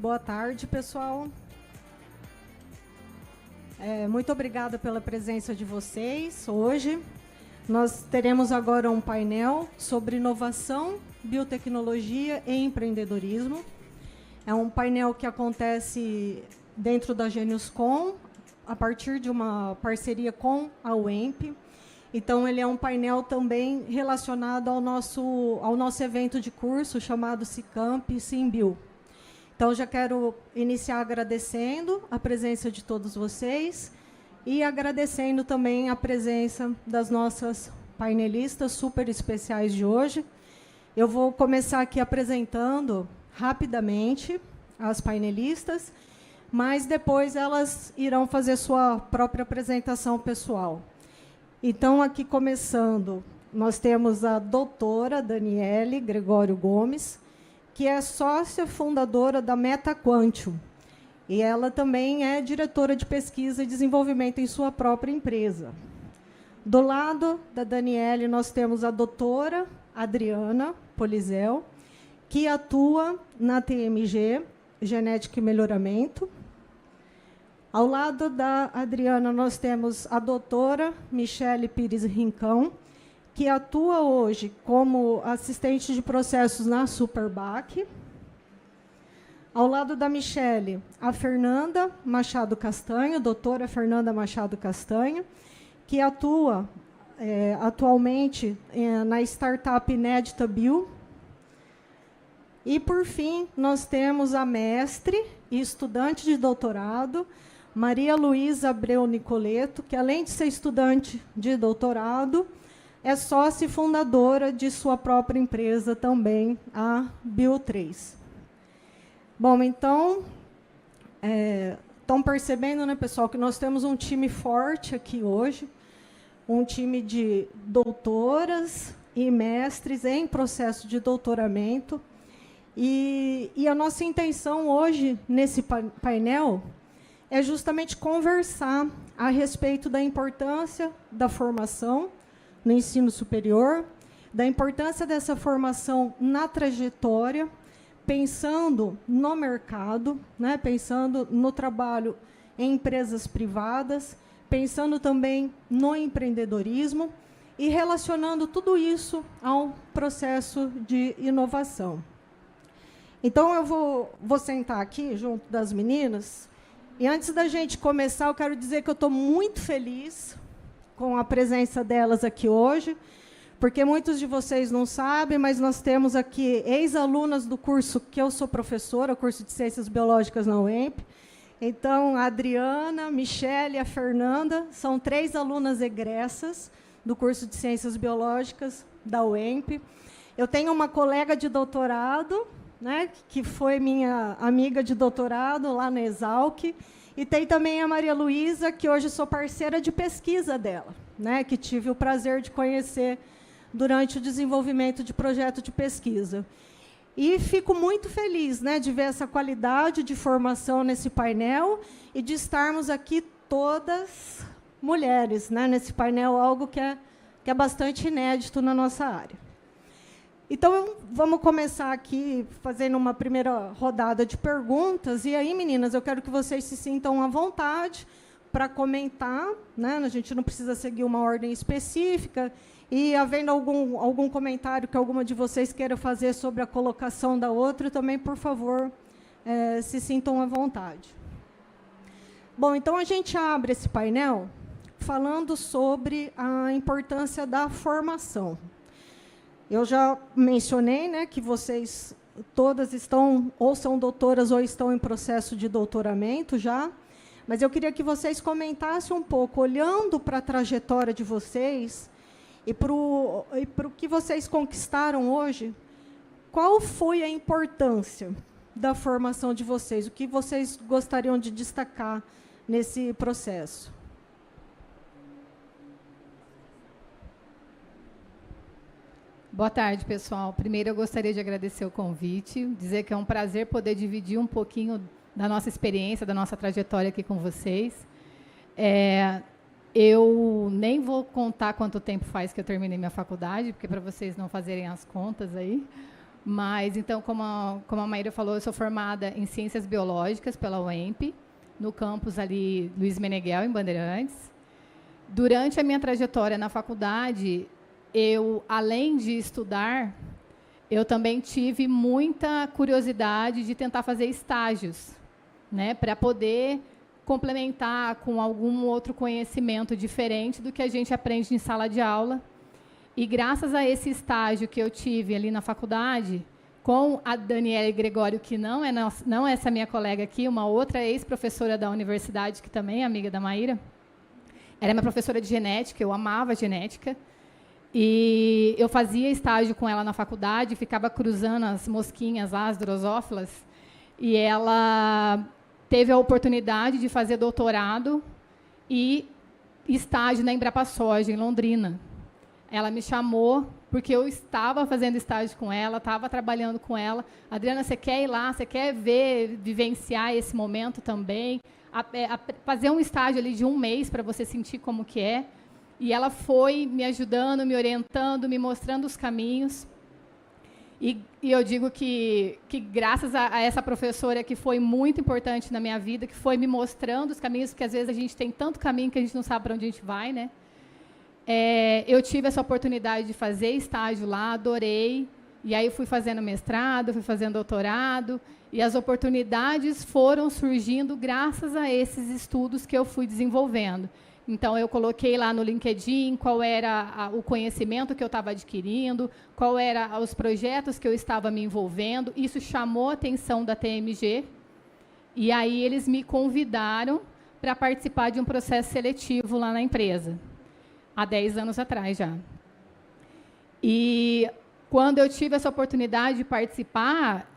Boa tarde, pessoal. Muito obrigada pela presença de vocês hoje. Nós teremos agora um painel sobre inovação, biotecnologia e empreendedorismo. É um painel que acontece dentro da GeniusCon, a partir de uma parceria com a UEMP. Então, ele é um painel também relacionado ao nosso evento de curso, chamado Cicamp Simbio. Então, já quero iniciar agradecendo a presença de todos vocês e agradecendo também a presença das nossas painelistas super especiais de hoje. Eu vou começar aqui apresentando rapidamente as painelistas, mas depois elas irão fazer sua própria apresentação pessoal. Então, aqui começando, nós temos a doutora Daniele Gregório Gomes, que é sócia fundadora da MetaQuantium. E ela também é diretora de pesquisa e desenvolvimento em sua própria empresa. Do lado da Daniele, nós temos a doutora Adriana Polizel, que atua na TMG, Genética e Melhoramento. Ao lado da Adriana, nós temos a doutora Michele Pires Rincão, que atua hoje como assistente de processos na Superbac. Ao lado da Michele, a Fernanda Machado Castanho, doutora Fernanda Machado Castanho, que atua atualmente na startup Inédita Bio. E, por fim, nós temos a mestre e estudante de doutorado, Maria Luísa Abreu Nicoleto, que, além de ser estudante de doutorado, é sócia e fundadora de sua própria empresa também, a Bio3. Bom, então, estão percebendo, né, pessoal, que nós temos um time forte aqui hoje, um time de doutoras e mestres em processo de doutoramento. E a nossa intenção hoje, nesse painel, é justamente conversar a respeito da importância da formação no ensino superior, da importância dessa formação na trajetória, pensando no mercado, né, pensando no trabalho em empresas privadas, pensando também no empreendedorismo e relacionando tudo isso ao processo de inovação. Então, eu vou sentar aqui junto das meninas, e antes da gente começar, eu quero dizer que eu estou muito feliz com a presença delas aqui hoje, porque muitos de vocês não sabem, mas nós temos aqui ex-alunas do curso que eu sou professora, o curso de Ciências Biológicas na UEMP. Então, a Adriana, a Michele e a Fernanda são 3 alunas egressas do curso de Ciências Biológicas da UEMP. Eu tenho uma colega de doutorado, né, que foi minha amiga de doutorado lá na Exalc, e tem também a Maria Luísa, que hoje sou parceira de pesquisa dela, né, que tive o prazer de conhecer durante o desenvolvimento de projeto de pesquisa. E fico muito feliz, né, de ver essa qualidade de formação nesse painel e de estarmos aqui todas mulheres, né, nesse painel, algo que é bastante inédito na nossa área. Então, vamos começar aqui fazendo uma primeira rodada de perguntas. E aí, meninas, eu quero que vocês se sintam à vontade para comentar, né? A gente não precisa seguir uma ordem específica. E, havendo algum comentário que alguma de vocês queira fazer sobre a colocação da outra, também, por favor, se sintam à vontade. Bom, então, a gente abre esse painel falando sobre a importância da formação. Eu já mencionei, né, que vocês todas estão, ou são doutoras, ou estão em processo de doutoramento já, mas eu queria que vocês comentassem um pouco, olhando para a trajetória de vocês e para o que vocês conquistaram hoje, qual foi a importância da formação de vocês? O que vocês gostariam de destacar nesse processo? Boa tarde, pessoal. Primeiro, eu gostaria de agradecer o convite, dizer que é um prazer poder dividir um pouquinho da nossa experiência, da nossa trajetória aqui com vocês. Eu nem vou contar quanto tempo faz que eu terminei minha faculdade, porque para vocês não fazerem as contas aí, Mas, então, como a Maíra falou, eu sou formada em Ciências Biológicas pela UEMP, no campus ali Luiz Meneghel, em Bandeirantes. Durante a minha trajetória na faculdade, eu, além de estudar, eu também tive muita curiosidade de tentar fazer estágios, né, para poder complementar com algum outro conhecimento diferente do que a gente aprende em sala de aula. E graças a esse estágio que eu tive ali na faculdade, com a Daniele Gregório, que não é essa minha colega aqui, uma outra ex-professora da universidade, que também é amiga da Maíra, ela é minha professora de genética, eu amava genética, e eu fazia estágio com ela na faculdade, ficava cruzando as mosquinhas lá, as drosófilas, e ela teve a oportunidade de fazer doutorado e estágio na Embrapa Soja, em Londrina. Ela me chamou, porque eu estava fazendo estágio com ela, estava trabalhando com ela. Adriana, você quer ir lá? Você quer vivenciar esse momento também? Fazer um estágio ali de 1 mês para você sentir como que é. E ela foi me ajudando, me orientando, me mostrando os caminhos. E eu digo que graças a essa professora que foi muito importante na minha vida, que foi me mostrando os caminhos, porque às vezes a gente tem tanto caminho que a gente não sabe para onde a gente vai, né? Eu tive essa oportunidade de fazer estágio lá, adorei, e aí fui fazendo mestrado, fui fazendo doutorado, e as oportunidades foram surgindo graças a esses estudos que eu fui desenvolvendo. Então, eu coloquei lá no LinkedIn qual era o conhecimento que eu estava adquirindo, qual eram os projetos que eu estava me envolvendo, isso chamou a atenção da TMG, e aí eles me convidaram para participar de um processo seletivo lá na empresa. Há 10 anos atrás já. E quando eu tive essa oportunidade de participar,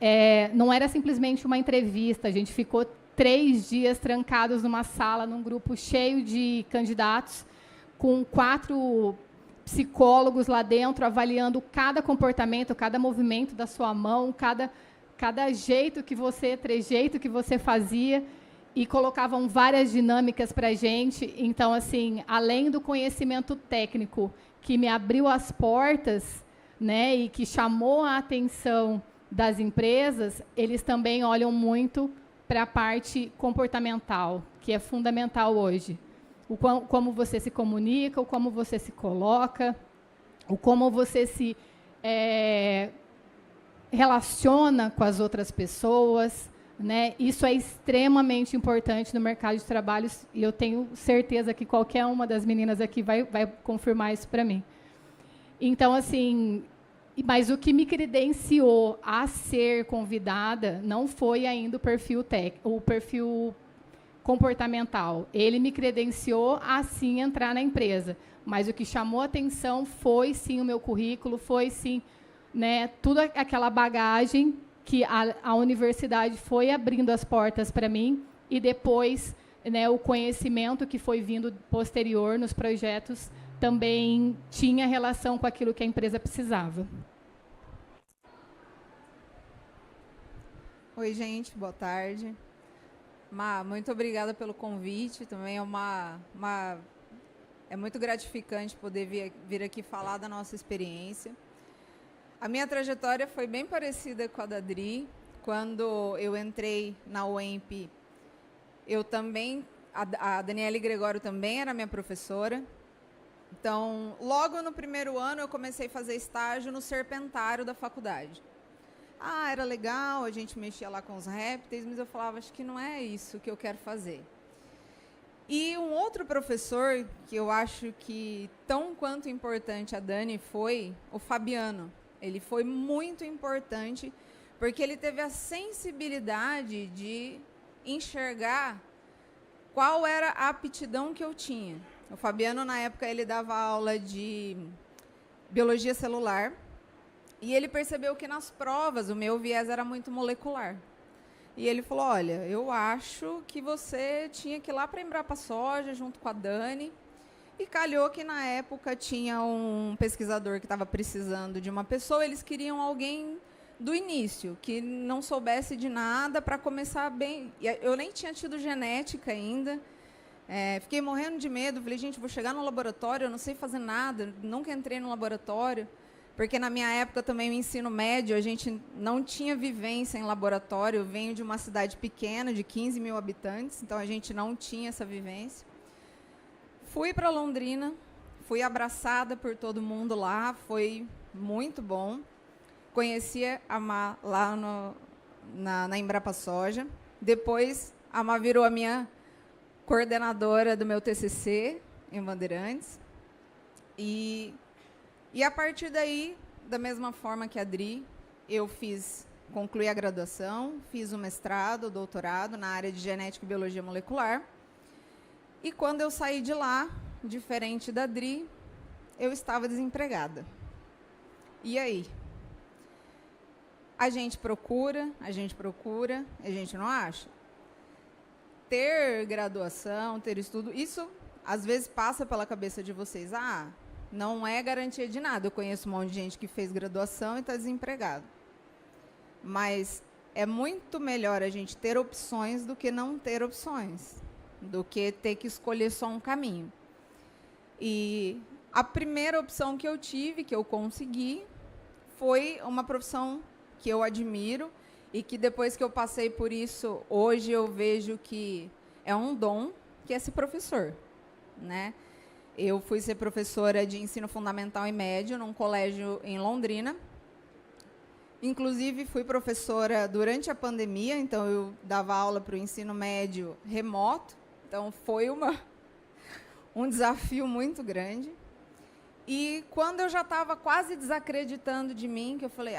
não era simplesmente uma entrevista, a gente ficou 3 dias trancados numa sala, num grupo cheio de candidatos, com 4 psicólogos lá dentro, avaliando cada comportamento, cada movimento da sua mão, cada trejeito que você fazia, e colocavam várias dinâmicas para a gente. Então, assim, além do conhecimento técnico que me abriu as portas, né, e que chamou a atenção das empresas, eles também olham muito para a parte comportamental, que é fundamental hoje. Como você se comunica, o como você se coloca, o como você se relaciona com as outras pessoas, né? Isso é extremamente importante no mercado de trabalho, e eu tenho certeza que qualquer uma das meninas aqui vai confirmar isso para mim. Então, assim, mas o que me credenciou a ser convidada não foi ainda o perfil comportamental. Ele me credenciou a, sim, entrar na empresa. Mas o que chamou a atenção foi, sim, o meu currículo, foi, sim, né, toda aquela bagagem que a universidade foi abrindo as portas para mim, e depois, né, o conhecimento que foi vindo posterior nos projetos também tinha relação com aquilo que a empresa precisava. Oi, gente, boa tarde. Muito obrigada pelo convite, também é muito gratificante poder vir aqui falar da nossa experiência. A minha trajetória foi bem parecida com a da Adri. Quando eu entrei na UEMP, a Daniele Gregório também era minha professora. Então, logo no primeiro ano, eu comecei a fazer estágio no serpentário da faculdade. Era legal, a gente mexia lá com os répteis, mas eu falava, acho que não é isso que eu quero fazer. E um outro professor, que eu acho que tão quanto importante a Dani, foi o Fabiano. Ele foi muito importante, porque ele teve a sensibilidade de enxergar qual era a aptidão que eu tinha. O Fabiano, na época, ele dava aula de biologia celular, e ele percebeu que nas provas o meu viés era muito molecular. E ele falou, olha, eu acho que você tinha que ir lá para a Embrapa Soja, junto com a Dani. E calhou que, na época, tinha um pesquisador que estava precisando de uma pessoa, eles queriam alguém do início, que não soubesse de nada para começar bem. Eu nem tinha tido genética ainda, fiquei morrendo de medo, falei, gente, vou chegar no laboratório, eu não sei fazer nada, nunca entrei no laboratório. porque na minha época também o ensino médio, a gente não tinha vivência em laboratório. Eu venho de uma cidade pequena, de 15 mil habitantes, então a gente não tinha essa vivência. Fui para Londrina, fui abraçada por todo mundo lá, foi muito bom. Conheci a Má lá na Embrapa Soja. Depois, a Má virou a minha coordenadora do meu TCC em Bandeirantes. E a partir daí, da mesma forma que a Dri, eu concluí a graduação, fiz o mestrado, o doutorado na área de genética e biologia molecular. E quando eu saí de lá, diferente da Dri, eu estava desempregada. E aí? A gente procura, a gente não acha. Ter graduação, ter estudo, isso às vezes passa pela cabeça de vocês. Não é garantia de nada. Eu conheço um monte de gente que fez graduação e está desempregado. Mas é muito melhor a gente ter opções do que não ter opções, do que ter que escolher só um caminho. E a primeira opção que eu tive, que eu consegui, foi uma profissão que eu admiro e que depois que eu passei por isso, hoje eu vejo que é um dom, que é ser professor, né? Eu fui ser professora de ensino fundamental e médio num colégio em Londrina. Inclusive, fui professora durante a pandemia, então eu dava aula para o ensino médio remoto. Então, foi um desafio muito grande. E quando eu já estava quase desacreditando de mim, que eu falei,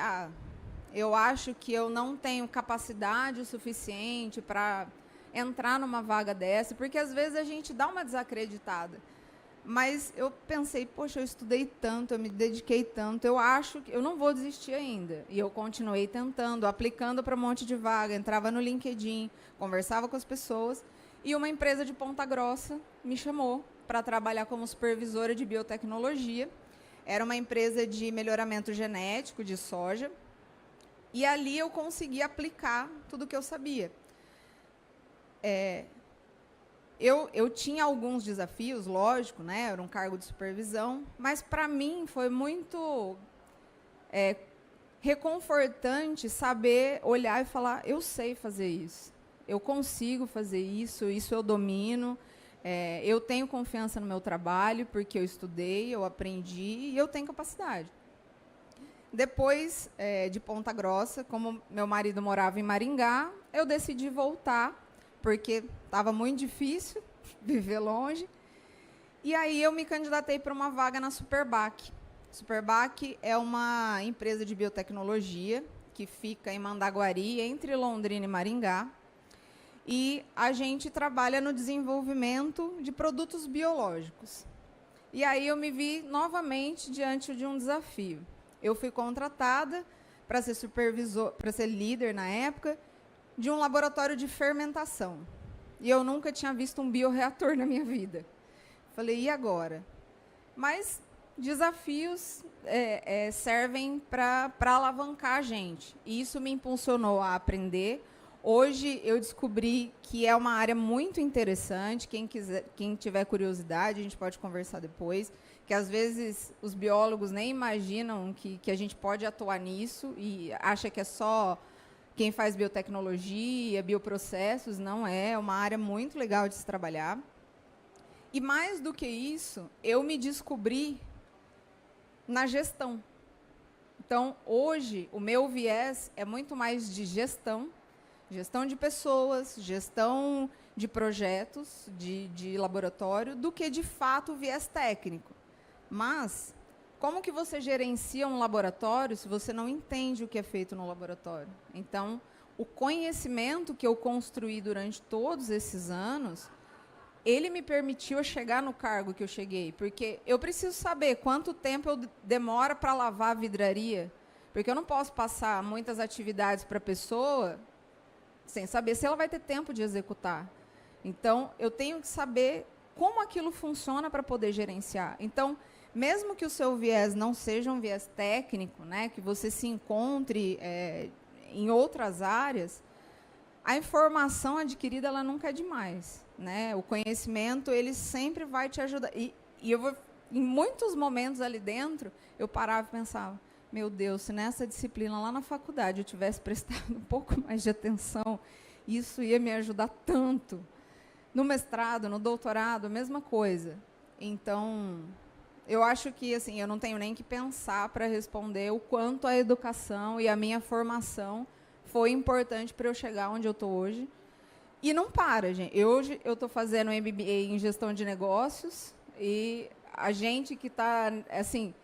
eu acho que eu não tenho capacidade o suficiente para entrar numa vaga dessa, porque às vezes a gente dá uma desacreditada. Mas eu pensei, poxa, eu estudei tanto, eu me dediquei tanto, eu acho que eu não vou desistir ainda. E eu continuei tentando, aplicando para um monte de vaga, entrava no LinkedIn, conversava com as pessoas, e uma empresa de Ponta Grossa me chamou para trabalhar como supervisora de biotecnologia. Era uma empresa de melhoramento genético de soja, e ali eu consegui aplicar tudo o que eu sabia. Eu tinha alguns desafios, lógico, né? Era um cargo de supervisão, mas para mim foi muito reconfortante saber olhar e falar, eu sei fazer isso, eu consigo fazer isso, isso eu domino, eu tenho confiança no meu trabalho, porque eu estudei, eu aprendi e eu tenho capacidade. Depois de Ponta Grossa, como meu marido morava em Maringá, eu decidi voltar, porque estava muito difícil viver longe. E aí eu me candidatei para uma vaga na Superbac. Superbac é uma empresa de biotecnologia que fica em Mandaguari, entre Londrina e Maringá. E a gente trabalha no desenvolvimento de produtos biológicos. E aí eu me vi novamente diante de um desafio. Eu fui contratada para ser supervisor, para ser líder na época, de um laboratório de fermentação. E eu nunca tinha visto um bioreator na minha vida. Falei, e agora? Mas desafios servem para alavancar a gente. E isso me impulsionou a aprender. Hoje eu descobri que é uma área muito interessante. Quem tiver curiosidade, a gente pode conversar depois, que às vezes os biólogos nem imaginam que a gente pode atuar nisso e acha que é só quem faz biotecnologia, bioprocessos. Não é uma área muito legal de se trabalhar. E mais do que isso, eu me descobri na gestão. Então, hoje, o meu viés é muito mais de gestão de pessoas, gestão de projetos, de laboratório, do que, de fato, o viés técnico. Mas, como que você gerencia um laboratório se você não entende o que é feito no laboratório? Então, o conhecimento que eu construí durante todos esses anos, ele me permitiu chegar no cargo que eu cheguei, porque eu preciso saber quanto tempo demora para lavar a vidraria, porque eu não posso passar muitas atividades para a pessoa sem saber se ela vai ter tempo de executar. Então, eu tenho que saber como aquilo funciona para poder gerenciar. Então, mesmo que o seu viés não seja um viés técnico, né, que você se encontre em outras áreas, a informação adquirida ela nunca é demais, né? O conhecimento ele sempre vai te ajudar. E eu vou em muitos momentos ali dentro, eu parava e pensava, meu Deus, se nessa disciplina lá na faculdade eu tivesse prestado um pouco mais de atenção, isso ia me ajudar tanto. No mestrado, no doutorado, a mesma coisa. Então, eu acho que assim, eu não tenho nem que pensar para responder o quanto a educação e a minha formação foi importante para eu chegar onde eu estou hoje. E não para, gente. Hoje eu estou fazendo um MBA em gestão de negócios e a gente que está, assim,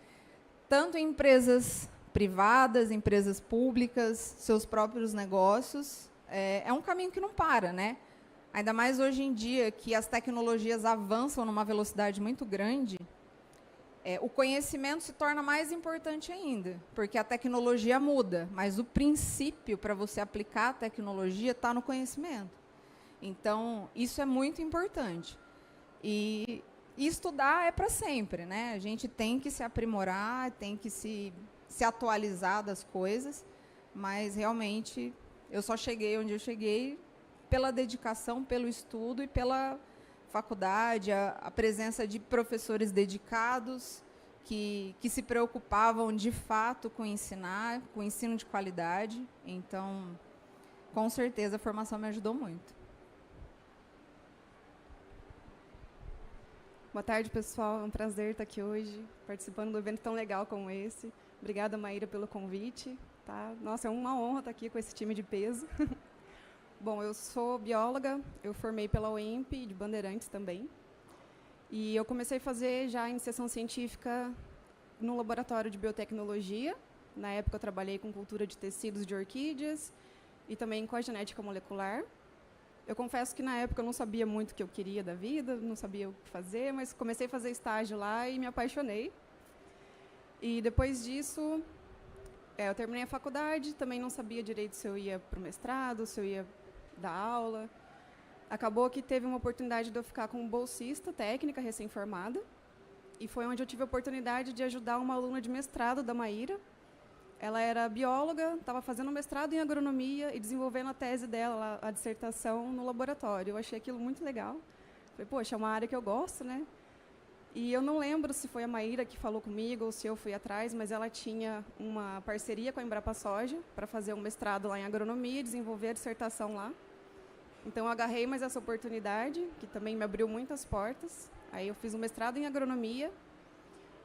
tanto em empresas privadas, empresas públicas, seus próprios negócios, é um caminho que não para, né? Ainda mais hoje em dia, que as tecnologias avançam numa velocidade muito grande, o conhecimento se torna mais importante ainda, porque a tecnologia muda, mas o princípio para você aplicar a tecnologia está no conhecimento. Então, isso é muito importante. E estudar é para sempre, né? A gente tem que se aprimorar, tem que se atualizar das coisas, mas, realmente, eu só cheguei onde eu cheguei pela dedicação, pelo estudo e pela faculdade, a presença de professores dedicados, que se preocupavam, de fato, com ensinar, com ensino de qualidade. Então, com certeza, a formação me ajudou muito. Boa tarde, pessoal. É um prazer estar aqui hoje, participando de um evento tão legal como esse. Obrigada, Maíra, pelo convite. Tá? Nossa, é uma honra estar aqui com esse time de peso. Bom, eu sou bióloga, eu formei pela UEMP, de Bandeirantes também. E eu comecei a fazer já a iniciação científica no laboratório de biotecnologia. Na época, eu trabalhei com cultura de tecidos de orquídeas e também com a genética molecular. Eu confesso que, na época, eu não sabia muito o que eu queria da vida, não sabia o que fazer, mas comecei a fazer estágio lá e me apaixonei. E, depois disso, eu terminei a faculdade, também não sabia direito se eu ia para o mestrado, se eu ia dar aula. Acabou que teve uma oportunidade de eu ficar como bolsista técnica recém-formada, e foi onde eu tive a oportunidade de ajudar uma aluna de mestrado da Maíra. Ela era bióloga, estava fazendo mestrado em agronomia e desenvolvendo a tese dela, a dissertação, no laboratório. Eu achei aquilo muito legal. Falei, poxa, é uma área que eu gosto, né? E eu não lembro se foi a Maíra que falou comigo ou se eu fui atrás, mas ela tinha uma parceria com a Embrapa Soja para fazer um mestrado lá em agronomia e desenvolver a dissertação lá. Então, eu agarrei mais essa oportunidade, que também me abriu muitas portas. Aí, eu fiz um mestrado em agronomia.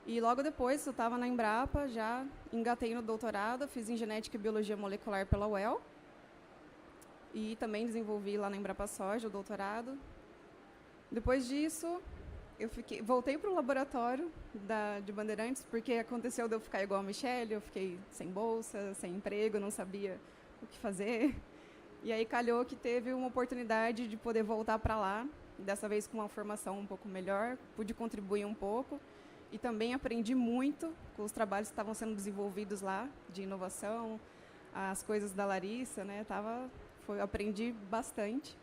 E, logo depois, eu estava na Embrapa, já engatei no doutorado, fiz em genética e biologia molecular pela UEL. E também desenvolvi lá na Embrapa Soja o doutorado. Depois disso, voltei para o laboratório de Bandeirantes, porque aconteceu de eu ficar igual a Michelle, eu fiquei sem bolsa, sem emprego, não sabia o que fazer. E aí calhou que teve uma oportunidade de poder voltar para lá, dessa vez com uma formação um pouco melhor, pude contribuir um pouco. E também aprendi muito com os trabalhos que estavam sendo desenvolvidos lá, de inovação, as coisas da Larissa, né? Aprendi bastante.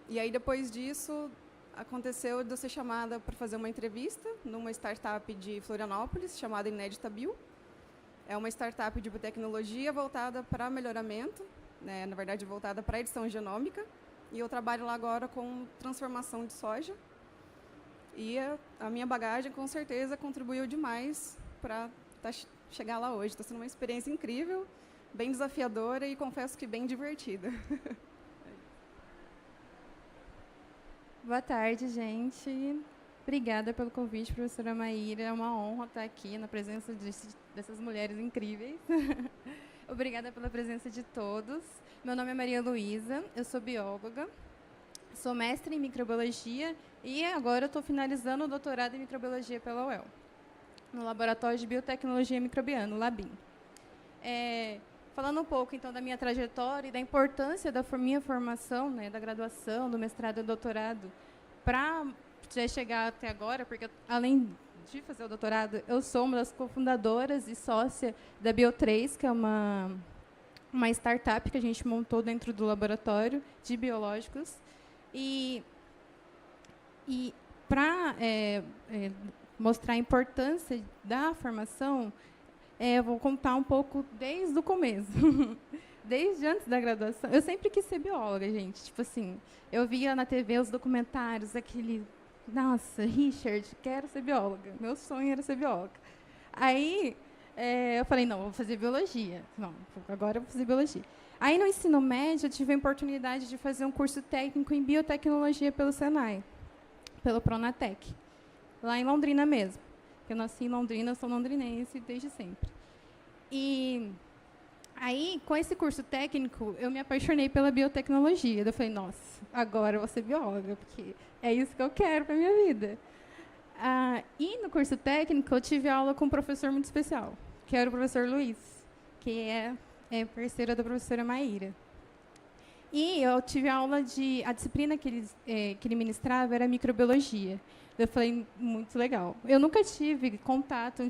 E aí, depois disso, aconteceu de eu ser chamada para fazer uma entrevista numa startup de Florianópolis, chamada Inédita Bio. É uma startup de biotecnologia voltada para melhoramento, né? Na verdade, voltada para edição genômica. E eu trabalho lá agora com transformação de soja. E a minha bagagem, com certeza, contribuiu demais para chegar lá hoje. Está sendo uma experiência incrível, bem desafiadora e, confesso que, bem divertida. Boa tarde, gente. Obrigada pelo convite, professora Maíra. É uma honra estar aqui na presença dessas mulheres incríveis. Obrigada pela presença de todos. Meu nome é Maria Luísa, eu sou bióloga. Sou mestre em microbiologia e agora estou finalizando o doutorado em microbiologia pela UEL, no Laboratório de Biotecnologia Microbiana, o LABIM. Falando um pouco, então, da minha trajetória e da importância da minha formação, né, da graduação, do mestrado e do doutorado, para chegar até agora, porque, além de fazer o doutorado, eu sou uma das cofundadoras e sócia da Bio3, que é uma startup que a gente montou dentro do laboratório de biológicos. E para mostrar a importância da formação, eu vou contar um pouco desde o começo. Desde antes da graduação. Eu sempre quis ser bióloga, gente. Tipo assim, eu via na TV os documentários, nossa, Richard, quero ser bióloga. Meu sonho era ser bióloga. Aí, eu falei, não, vou fazer biologia. Não, agora eu vou fazer biologia. Aí, no ensino médio, eu tive a oportunidade de fazer um curso técnico em biotecnologia pelo Senai, pelo Pronatec, lá em Londrina mesmo. Eu nasci em Londrina, sou londrinense desde sempre. E aí, com esse curso técnico, eu me apaixonei pela biotecnologia. Eu falei, nossa, agora eu vou ser bióloga, porque é isso que eu quero para a minha vida. E no curso técnico, eu tive aula com um professor muito especial, que era o professor Luiz, que é parceira da professora Maíra. E eu tive aula a disciplina que ele ministrava era microbiologia. Eu falei, muito legal. Eu nunca tive contato,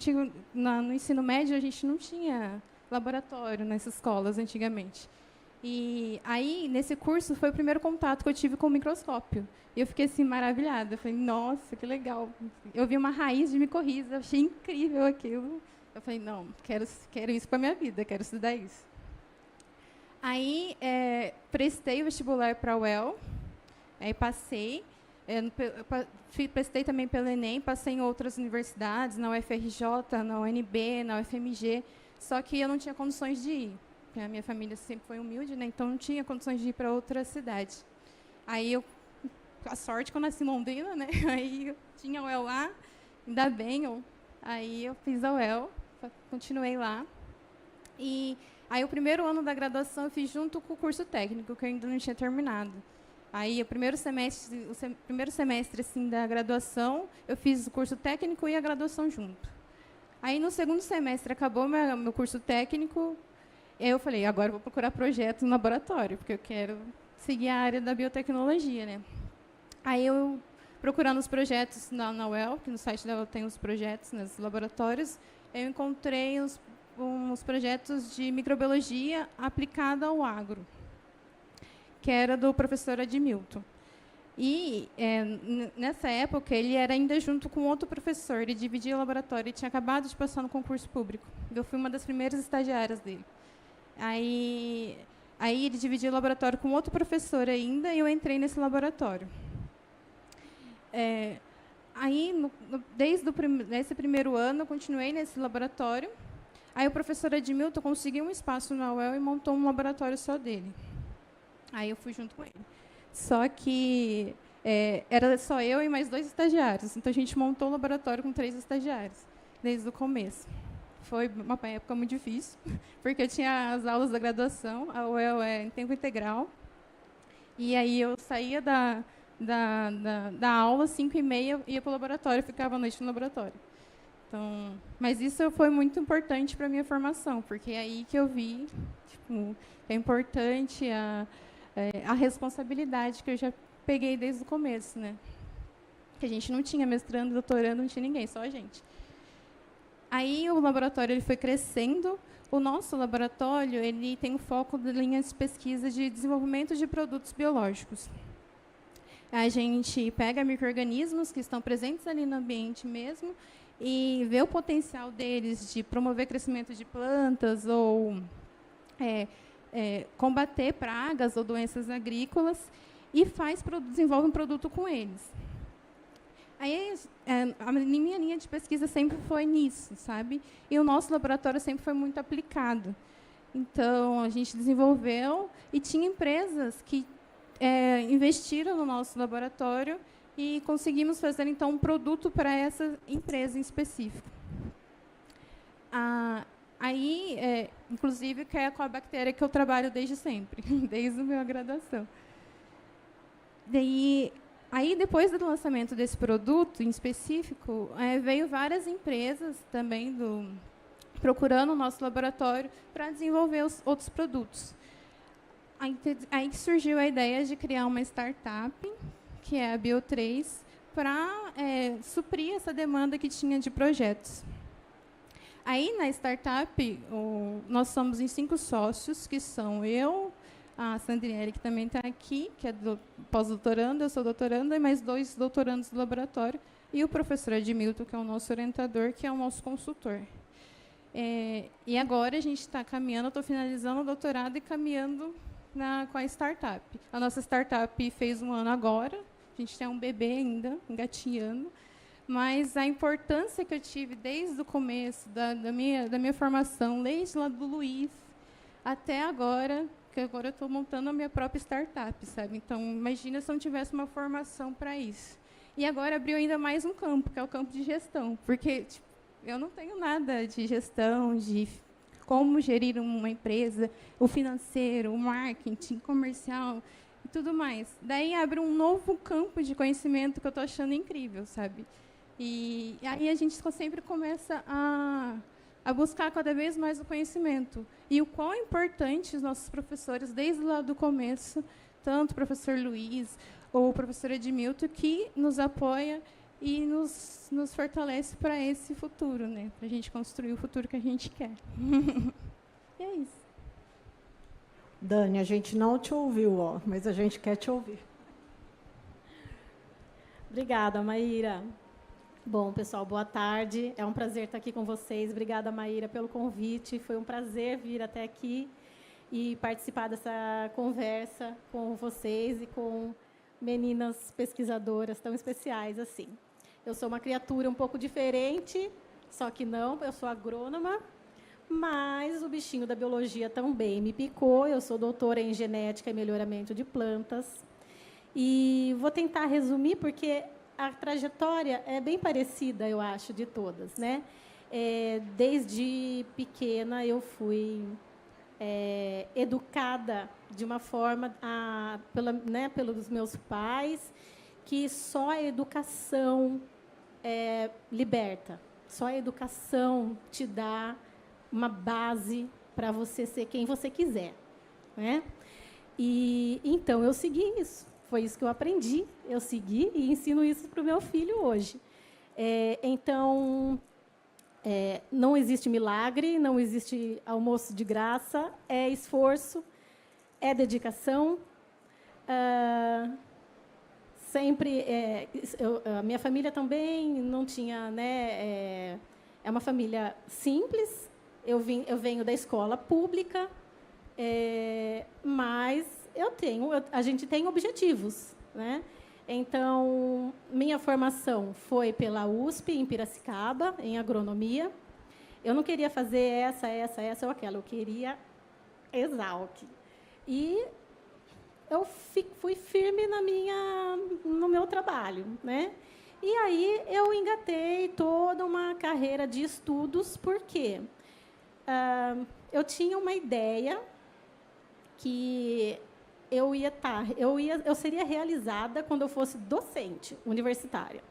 no ensino médio a gente não tinha laboratório nessas escolas antigamente. E aí, nesse curso, foi o primeiro contato que eu tive com o microscópio. E eu fiquei assim, maravilhada. Eu falei, nossa, que legal. Eu vi uma raiz de micorriza, achei incrível aquilo. Eu falei, não, quero isso para a minha vida, quero estudar isso. Aí, prestei o vestibular para a UEL, aí passei. Prestei também pelo Enem, passei em outras universidades, na UFRJ, na UNB, na UFMG, só que eu não tinha condições de ir. A minha família sempre foi humilde, né? Então não tinha condições de ir para outra cidade. Aí, a sorte que eu nasci em Londrina, né? Aí eu tinha a UEL lá, ainda bem, aí eu fiz a UEL, continuei lá. E aí o primeiro ano da graduação eu fiz junto com o curso técnico, que eu ainda não tinha terminado. Aí, o primeiro semestre assim, da graduação, eu fiz o curso técnico e a graduação junto. Aí, no segundo semestre, acabou meu curso técnico, eu falei, agora eu vou procurar projeto no laboratório, porque eu quero seguir a área da biotecnologia, né? Aí, eu, procurando os projetos na UEL, que no site dela tem os projetos nos laboratórios, eu encontrei uns projetos de microbiologia aplicada ao agro, que era do professor Admilton. E, nessa época, ele era ainda junto com outro professor, ele dividia o laboratório, ele tinha acabado de passar no concurso público. Eu fui uma das primeiras estagiárias dele. Aí ele dividia o laboratório com outro professor ainda, e eu entrei nesse laboratório. Desde esse primeiro ano, eu continuei nesse laboratório. Aí o professor Admilton conseguiu um espaço na UEL e montou um laboratório só dele. Aí eu fui junto com ele. Só que era só eu e mais 2 estagiários. Então, a gente montou um laboratório com 3 estagiários, desde o começo. Foi uma época muito difícil, porque eu tinha as aulas da graduação, a UEL é em tempo integral. E aí eu saía da aula, 5h30, ia para o laboratório, ficava à noite no laboratório. Então, mas isso foi muito importante para a minha formação, porque é aí que eu vi que é importante a responsabilidade que eu já peguei desde o começo, né? Que a gente não tinha mestrando, doutorando, não tinha ninguém, só a gente. Aí o laboratório ele foi crescendo. O nosso laboratório ele tem o foco de linhas de pesquisa de desenvolvimento de produtos biológicos. A gente pega micro-organismos que estão presentes ali no ambiente mesmo e vê o potencial deles de promover crescimento de plantas ou combater pragas ou doenças agrícolas e desenvolve um produto com eles. Aí, a minha linha de pesquisa sempre foi nisso, sabe? E o nosso laboratório sempre foi muito aplicado. Então, a gente desenvolveu e tinha empresas que investiram no nosso laboratório e conseguimos fazer, então, um produto para essa empresa em específico. Inclusive, que é com a bactéria que eu trabalho desde sempre, desde a minha graduação. Aí, depois do lançamento desse produto em específico, veio várias empresas também procurando o nosso laboratório para desenvolver os outros produtos. Aí surgiu a ideia de criar uma startup, que é a Bio3, para suprir essa demanda que tinha de projetos. Aí, na startup, nós somos em 5 sócios, que são eu, a Sandriele, que também está aqui, que é pós-doutoranda, eu sou doutoranda, e mais 2 doutorandos do laboratório, e o professor Admilton, que é o nosso orientador, que é o nosso consultor. E agora a gente está caminhando, eu estou finalizando o doutorado e caminhando com a startup. A nossa startup fez 1 ano agora, A gente é um bebê ainda, engatinhando. Mas a importância que eu tive desde o começo da minha formação, desde lá do Luiz até agora, que agora eu estou montando a minha própria startup, sabe? Então, imagina se eu não tivesse uma formação para isso. E agora abriu ainda mais um campo, que é o campo de gestão, porque tipo, eu não tenho nada de gestão, de como gerir uma empresa, o financeiro, o marketing, comercial e tudo mais. Daí abre um novo campo de conhecimento que eu estou achando incrível, sabe? E aí a gente sempre começa a buscar cada vez mais o conhecimento. E o quão importante os nossos professores, desde lá do começo, tanto o professor Luiz ou o professor Edmilton, que nos apoia e nos fortalece para esse futuro, né? Para a gente construir o futuro que a gente quer. E é isso. Dani, a gente não te ouviu, ó, mas a gente quer te ouvir. Obrigada, Maíra. Bom, pessoal, boa tarde. É um prazer estar aqui com vocês. Obrigada, Maíra, pelo convite. Foi um prazer vir até aqui e participar dessa conversa com vocês e com meninas pesquisadoras tão especiais assim. Eu sou uma criatura um pouco diferente, só que não, eu sou agrônoma, mas o bichinho da biologia também me picou. Eu sou doutora em genética e melhoramento de plantas. E vou tentar resumir, porque a trajetória é bem parecida, eu acho, de todas, né? Desde pequena eu fui educada de uma forma pelos meus pais, que só a educação liberta, só a educação te dá uma base para você ser quem você quiser, né? E então eu segui isso. Foi isso que eu aprendi, eu segui e ensino isso para o meu filho hoje. Então, não existe milagre, não existe almoço de graça, é esforço, é dedicação. Sempre, a minha família também não tinha, né? É uma família simples. Eu venho da escola pública, mas a gente tem objetivos, né? Então, minha formação foi pela USP, em Piracicaba, em agronomia. Eu não queria fazer essa ou aquela, eu queria Exalc. E eu fui firme no meu trabalho, né? E aí eu engatei toda uma carreira de estudos, porque eu tinha uma ideia que eu seria realizada quando eu fosse docente universitária.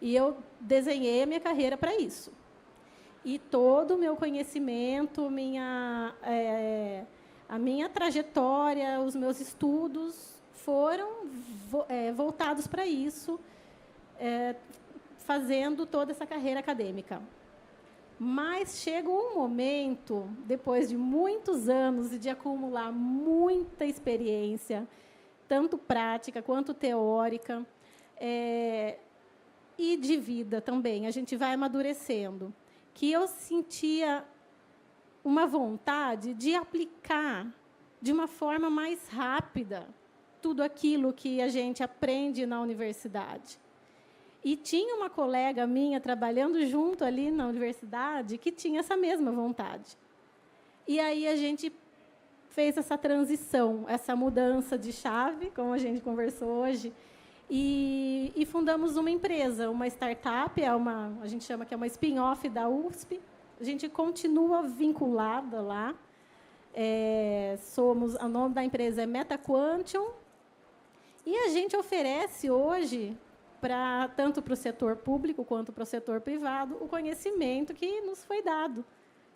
E eu desenhei a minha carreira para isso. E todo o meu conhecimento, a minha trajetória, os meus estudos foram voltados para isso, fazendo toda essa carreira acadêmica. Mas chegou um momento, depois de muitos anos e de acumular muita experiência, tanto prática quanto teórica, e de vida também, a gente vai amadurecendo, que eu sentia uma vontade de aplicar de uma forma mais rápida tudo aquilo que a gente aprende na universidade. E tinha uma colega minha trabalhando junto ali na universidade que tinha essa mesma vontade. E aí a gente fez essa transição, essa mudança de chave, como a gente conversou hoje, e fundamos uma empresa, uma startup, a gente chama que é uma spin-off da USP. A gente continua vinculada lá. O nome da empresa é MetaQuantum. E a gente oferece hoje, tanto para o setor público quanto para o setor privado, o conhecimento que nos foi dado,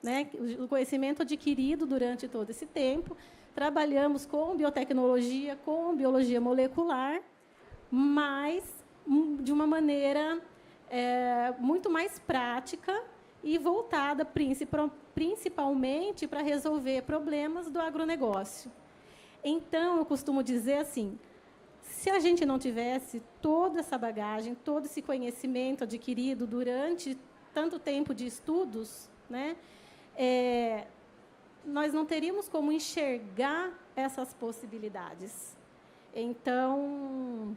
né? O conhecimento adquirido durante todo esse tempo. Trabalhamos com biotecnologia, com biologia molecular, mas de uma maneira muito mais prática e voltada principalmente para resolver problemas do agronegócio. Então, eu costumo dizer assim, se a gente não tivesse toda essa bagagem, todo esse conhecimento adquirido durante tanto tempo de estudos, né, nós não teríamos como enxergar essas possibilidades. Então,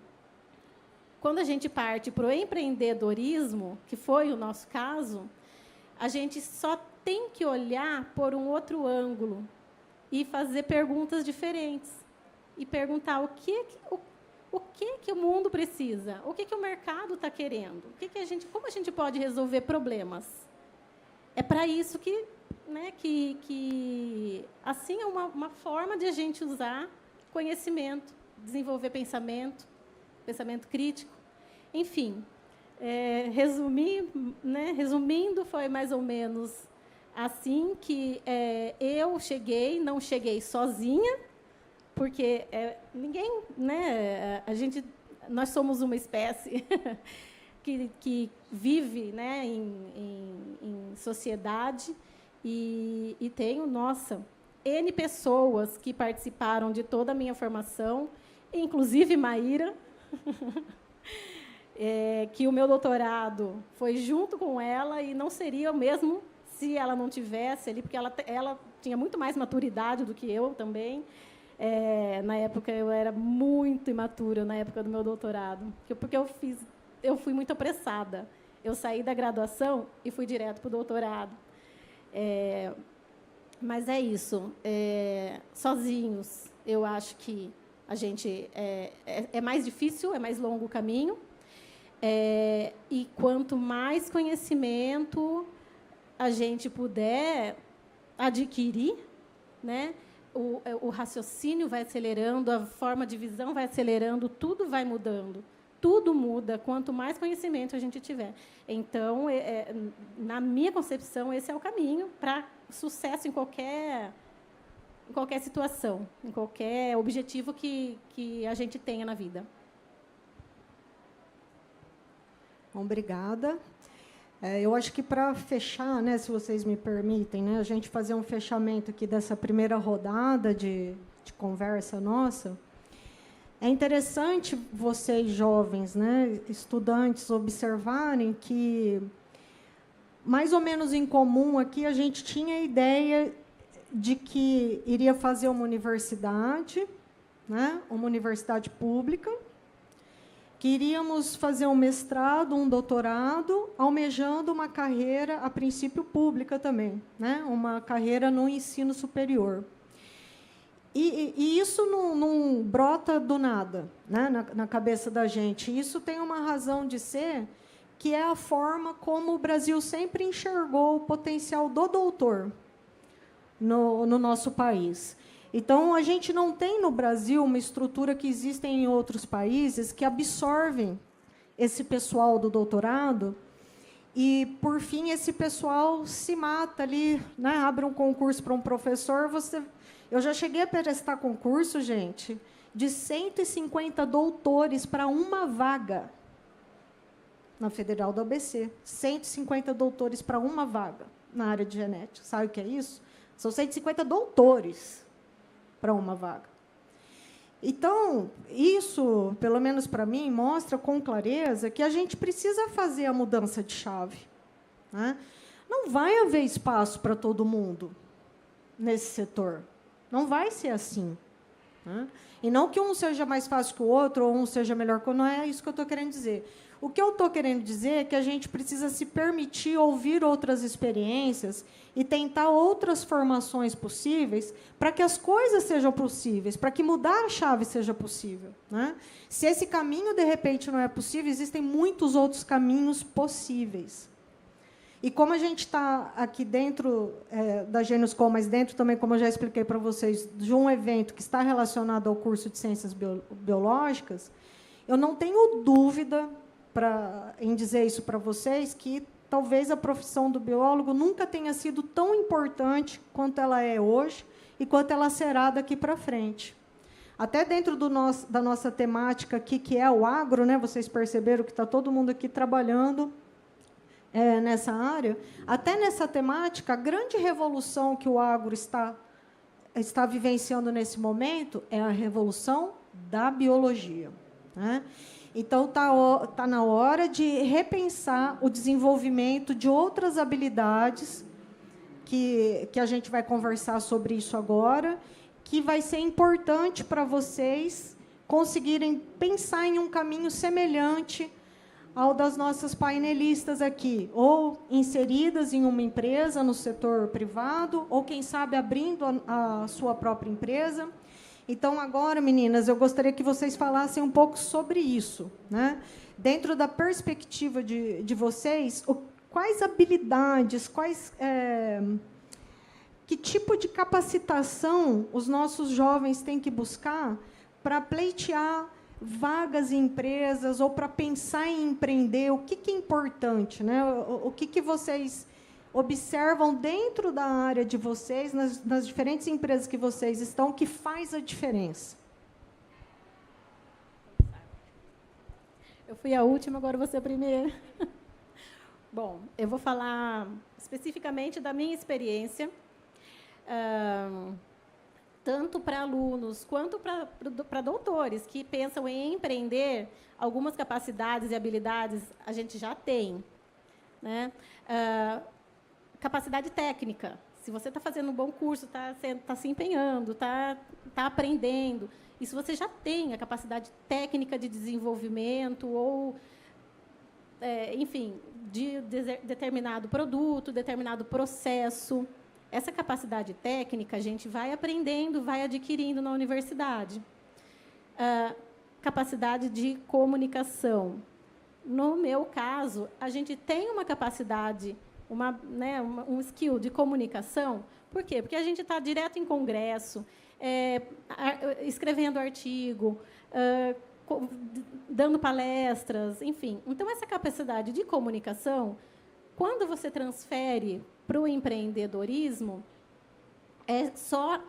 quando a gente parte para o empreendedorismo, que foi o nosso caso, a gente só tem que olhar por um outro ângulo e fazer perguntas diferentes. E perguntar o que o mundo precisa, o que o mercado está querendo, como a gente pode resolver problemas. É para isso que, né, que assim é uma forma de a gente usar conhecimento, desenvolver pensamento crítico. Enfim, resumindo, foi mais ou menos assim que eu não cheguei sozinha, porque ninguém, né, nós somos uma espécie que vive, né, em sociedade e tenho, N pessoas que participaram de toda a minha formação, inclusive Maíra, que o meu doutorado foi junto com ela e não seria o mesmo se ela não tivesse ali, porque ela tinha muito mais maturidade do que eu também. Na época, eu era muito imatura, na época do meu doutorado, porque eu fui muito apressada. Eu saí da graduação e fui direto para o doutorado. Mas é isso. Sozinhos, eu acho que a gente é mais difícil, é mais longo o caminho. E quanto mais conhecimento a gente puder adquirir, né, o raciocínio vai acelerando, a forma de visão vai acelerando, tudo vai mudando. Tudo muda quanto mais conhecimento a gente tiver. Então, na minha concepção, esse é o caminho para sucesso em qualquer situação, em qualquer objetivo que a gente tenha na vida. Obrigada. Eu acho que, para fechar, né, se vocês me permitem, né, a gente fazer um fechamento aqui dessa primeira rodada de conversa nossa, é interessante vocês, jovens, né, estudantes, observarem que, mais ou menos em comum aqui, a gente tinha a ideia de que iria fazer uma universidade, né, uma universidade pública, que iríamos fazer um mestrado, um doutorado, almejando uma carreira, a princípio, pública também, né, uma carreira no ensino superior. E isso não brota do nada, né, na cabeça da gente. Isso tem uma razão de ser, que é a forma como o Brasil sempre enxergou o potencial do doutor no nosso país. Então, a gente não tem no Brasil uma estrutura que existe em outros países que absorvem esse pessoal do doutorado e, por fim, esse pessoal se mata ali, né, abre um concurso para um professor. Eu já cheguei a prestar concurso, gente, de 150 doutores para uma vaga na Federal do ABC. 150 doutores para uma vaga na área de genética. Sabe o que é isso? São 150 doutores para uma vaga. Então, isso, pelo menos para mim, mostra com clareza que a gente precisa fazer a mudança de chave, né? Não vai haver espaço para todo mundo nesse setor. Não vai ser assim, né? E não que um seja mais fácil que o outro, ou um seja melhor que o outro, não é isso que eu estou querendo dizer. O que eu estou querendo dizer é que a gente precisa se permitir ouvir outras experiências e tentar outras formações possíveis para que as coisas sejam possíveis, para que mudar a chave seja possível, né? Se esse caminho, de repente, não é possível, existem muitos outros caminhos possíveis. E como a gente está aqui dentro da GenusCom, mas dentro também, como eu já expliquei para vocês, de um evento que está relacionado ao curso de Ciências Biológicas, eu não tenho dúvida em dizer isso para vocês, que talvez a profissão do biólogo nunca tenha sido tão importante quanto ela é hoje e quanto ela será daqui para frente. Até dentro da nossa temática aqui, que é o agro, né, vocês perceberam que está todo mundo aqui trabalhando nessa área. Até nessa temática, a grande revolução que o agro está vivenciando nesse momento é a revolução da biologia, né? Então, está na hora de repensar o desenvolvimento de outras habilidades, que a gente vai conversar sobre isso agora, que vai ser importante para vocês conseguirem pensar em um caminho semelhante ao das nossas painelistas aqui, ou inseridas em uma empresa no setor privado, ou, quem sabe, abrindo a sua própria empresa. Então, agora, meninas, eu gostaria que vocês falassem um pouco sobre isso, né? Dentro da perspectiva de vocês, quais habilidades, que tipo de capacitação os nossos jovens têm que buscar para pleitear vagas em empresas ou para pensar em empreender? O que é importante, né? O que vocês observam dentro da área de vocês, nas diferentes empresas que vocês estão, que faz a diferença? Eu fui a última, agora você a primeira. Bom, eu vou falar especificamente da minha experiência, tanto para alunos quanto para doutores que pensam em empreender. Algumas capacidades e habilidades a gente já tem, né? Capacidade técnica. Se você está fazendo um bom curso, está se empenhando, está aprendendo, isso você já tem a capacidade técnica de desenvolvimento ou, enfim, de determinado produto, determinado processo. Essa capacidade técnica a gente vai aprendendo, vai adquirindo na universidade. Capacidade de comunicação. No meu caso, a gente tem uma capacidade, um skill de comunicação. Por quê? Porque a gente está direto em congresso, escrevendo artigo, dando palestras, enfim. Então, essa capacidade de comunicação, quando você transfere para o empreendedorismo, é só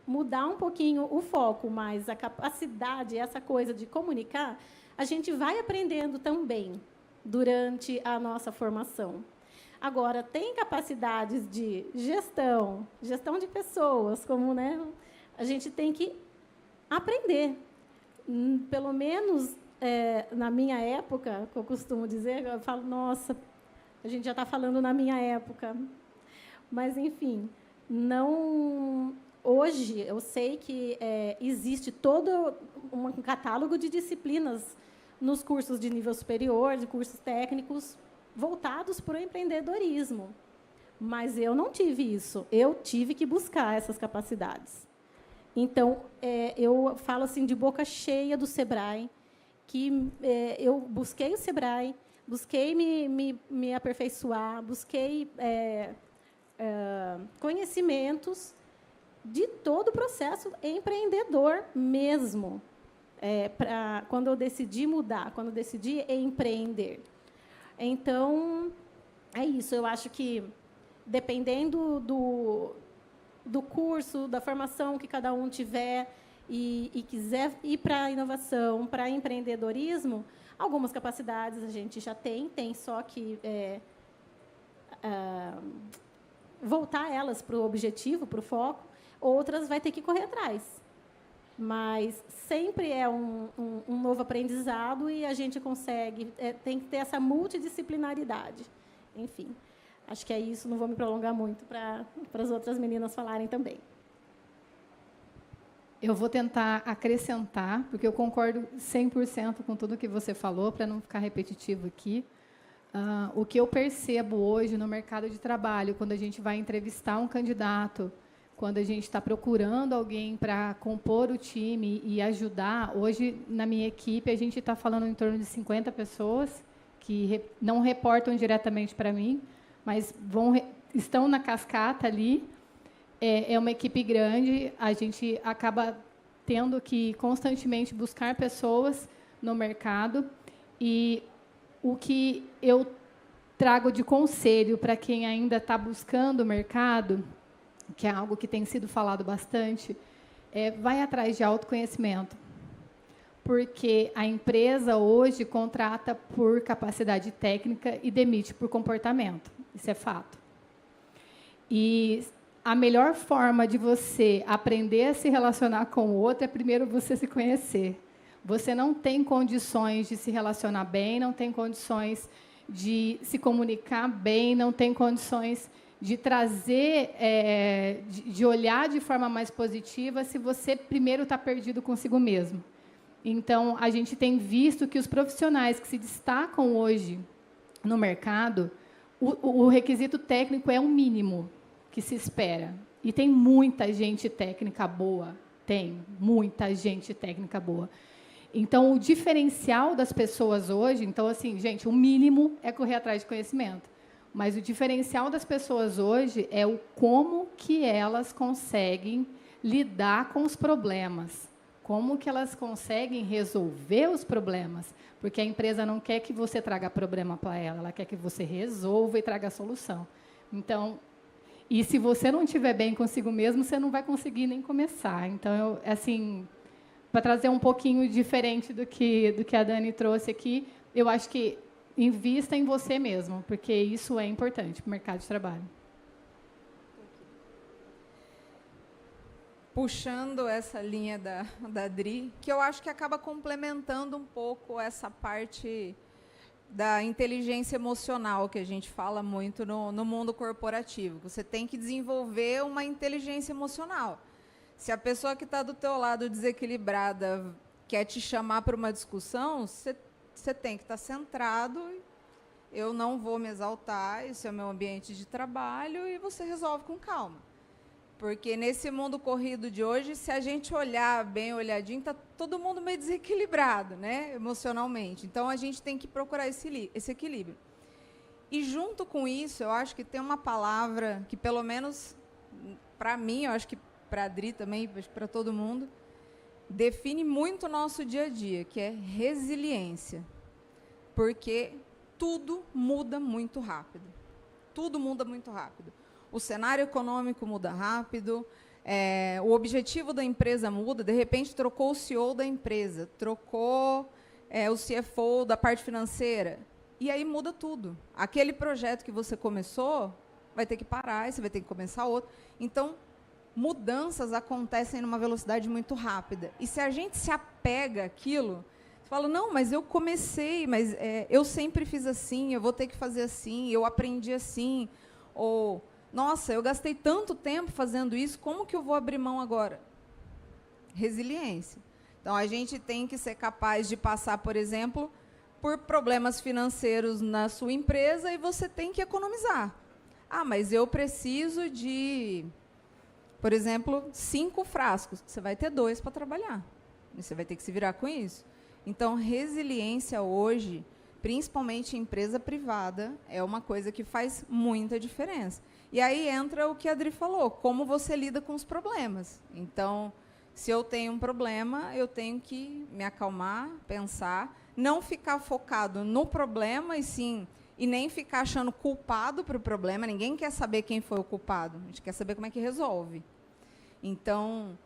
mudar um pouquinho o foco, mas a capacidade, essa coisa de comunicar, a gente vai aprendendo também durante a nossa formação. Agora, tem capacidades de gestão de pessoas, como, né, a gente tem que aprender. Pelo menos, na minha época, que eu costumo dizer, eu falo, nossa, a gente já está falando na minha época. Mas, enfim, não... Hoje, eu sei que existe todo um catálogo de disciplinas nos cursos de nível superior, de cursos técnicos, voltados para o empreendedorismo. Mas eu não tive isso. Eu tive que buscar essas capacidades. Então, eu falo assim de boca cheia do Sebrae, que eu busquei o Sebrae, busquei me aperfeiçoar, busquei conhecimentos de todo o processo empreendedor mesmo, quando eu decidi mudar, quando eu decidi empreender. Então, é isso. Eu acho que, dependendo do curso, da formação que cada um tiver e quiser ir para a inovação, para empreendedorismo, algumas capacidades a gente já tem só que voltar elas para o objetivo, para o foco, outras vai ter que correr atrás. Mas sempre é um novo aprendizado e a gente consegue, tem que ter essa multidisciplinaridade. Enfim, acho que é isso, não vou me prolongar muito para as outras meninas falarem também. Eu vou tentar acrescentar, porque eu concordo 100% com tudo que você falou, para não ficar repetitivo aqui. O que eu percebo hoje no mercado de trabalho, quando a gente vai entrevistar um candidato, quando a gente está procurando alguém para compor o time e ajudar, hoje, na minha equipe, a gente está falando em torno de 50 pessoas que não reportam diretamente para mim, mas estão na cascata ali. É uma equipe grande, a gente acaba tendo que constantemente buscar pessoas no mercado. E o que eu trago de conselho para quem ainda está buscando o mercado, que é algo que tem sido falado bastante, vai atrás de autoconhecimento. Porque a empresa hoje contrata por capacidade técnica e demite por comportamento. Isso é fato. E a melhor forma de você aprender a se relacionar com o outro é primeiro você se conhecer. Você não tem condições de se relacionar bem, não tem condições de se comunicar bem, não tem condições de trazer, de olhar de forma mais positiva se você primeiro está perdido consigo mesmo. Então, a gente tem visto que os profissionais que se destacam hoje no mercado, o requisito técnico é o mínimo que se espera. E tem muita gente técnica boa. Tem muita gente técnica boa. Então, o diferencial das pessoas hoje... Então, assim, gente, o mínimo é correr atrás de conhecimento. Mas o diferencial das pessoas hoje é o como que elas conseguem lidar com os problemas. Como que elas conseguem resolver os problemas. Porque a empresa não quer que você traga problema para ela, ela quer que você resolva e traga a solução. Então, e se você não estiver bem consigo mesmo, você não vai conseguir nem começar. Então, assim, para trazer um pouquinho diferente do que a Dani trouxe aqui, eu acho que invista em você mesmo, porque isso é importante para o mercado de trabalho. Puxando essa linha da Dri, que eu acho que acaba complementando um pouco essa parte da inteligência emocional que a gente fala muito no mundo corporativo. Você tem que desenvolver uma inteligência emocional. Se a pessoa que está do teu lado desequilibrada quer te chamar para uma discussão, você tem que estar centrado. Eu não vou me exaltar, esse é o meu ambiente de trabalho, e você resolve com calma. Porque nesse mundo corrido de hoje, se a gente olhar bem olhadinho, está todo mundo meio desequilibrado, né, emocionalmente. Então, a gente tem que procurar esse equilíbrio. E, junto com isso, eu acho que tem uma palavra que, pelo menos, para mim, eu acho que para a Adri também, para todo mundo, define muito o nosso dia a dia, que é resiliência. Porque tudo muda muito rápido. Tudo muda muito rápido. O cenário econômico muda rápido, o objetivo da empresa muda, de repente trocou o CEO da empresa, trocou o CFO da parte financeira, e aí muda tudo. Aquele projeto que você começou vai ter que parar, e você vai ter que começar outro. Então, mudanças acontecem numa velocidade muito rápida. E se a gente se apega àquilo, você fala, não, mas eu comecei, mas eu sempre fiz assim, eu vou ter que fazer assim, eu aprendi assim, ou... Nossa, eu gastei tanto tempo fazendo isso, como que eu vou abrir mão agora? Resiliência. Então, a gente tem que ser capaz de passar, por exemplo, por problemas financeiros na sua empresa e você tem que economizar. Ah, mas eu preciso de, por exemplo, 5 frascos. Você vai ter 2 para trabalhar. E você vai ter que se virar com isso. Então, resiliência hoje, principalmente em empresa privada, é uma coisa que faz muita diferença. E aí entra o que a Adri falou, como você lida com os problemas. Então, se eu tenho um problema, eu tenho que me acalmar, pensar, não ficar focado no problema, e nem ficar achando culpado para o problema. Ninguém quer saber quem foi o culpado, a gente quer saber como é que resolve. Então,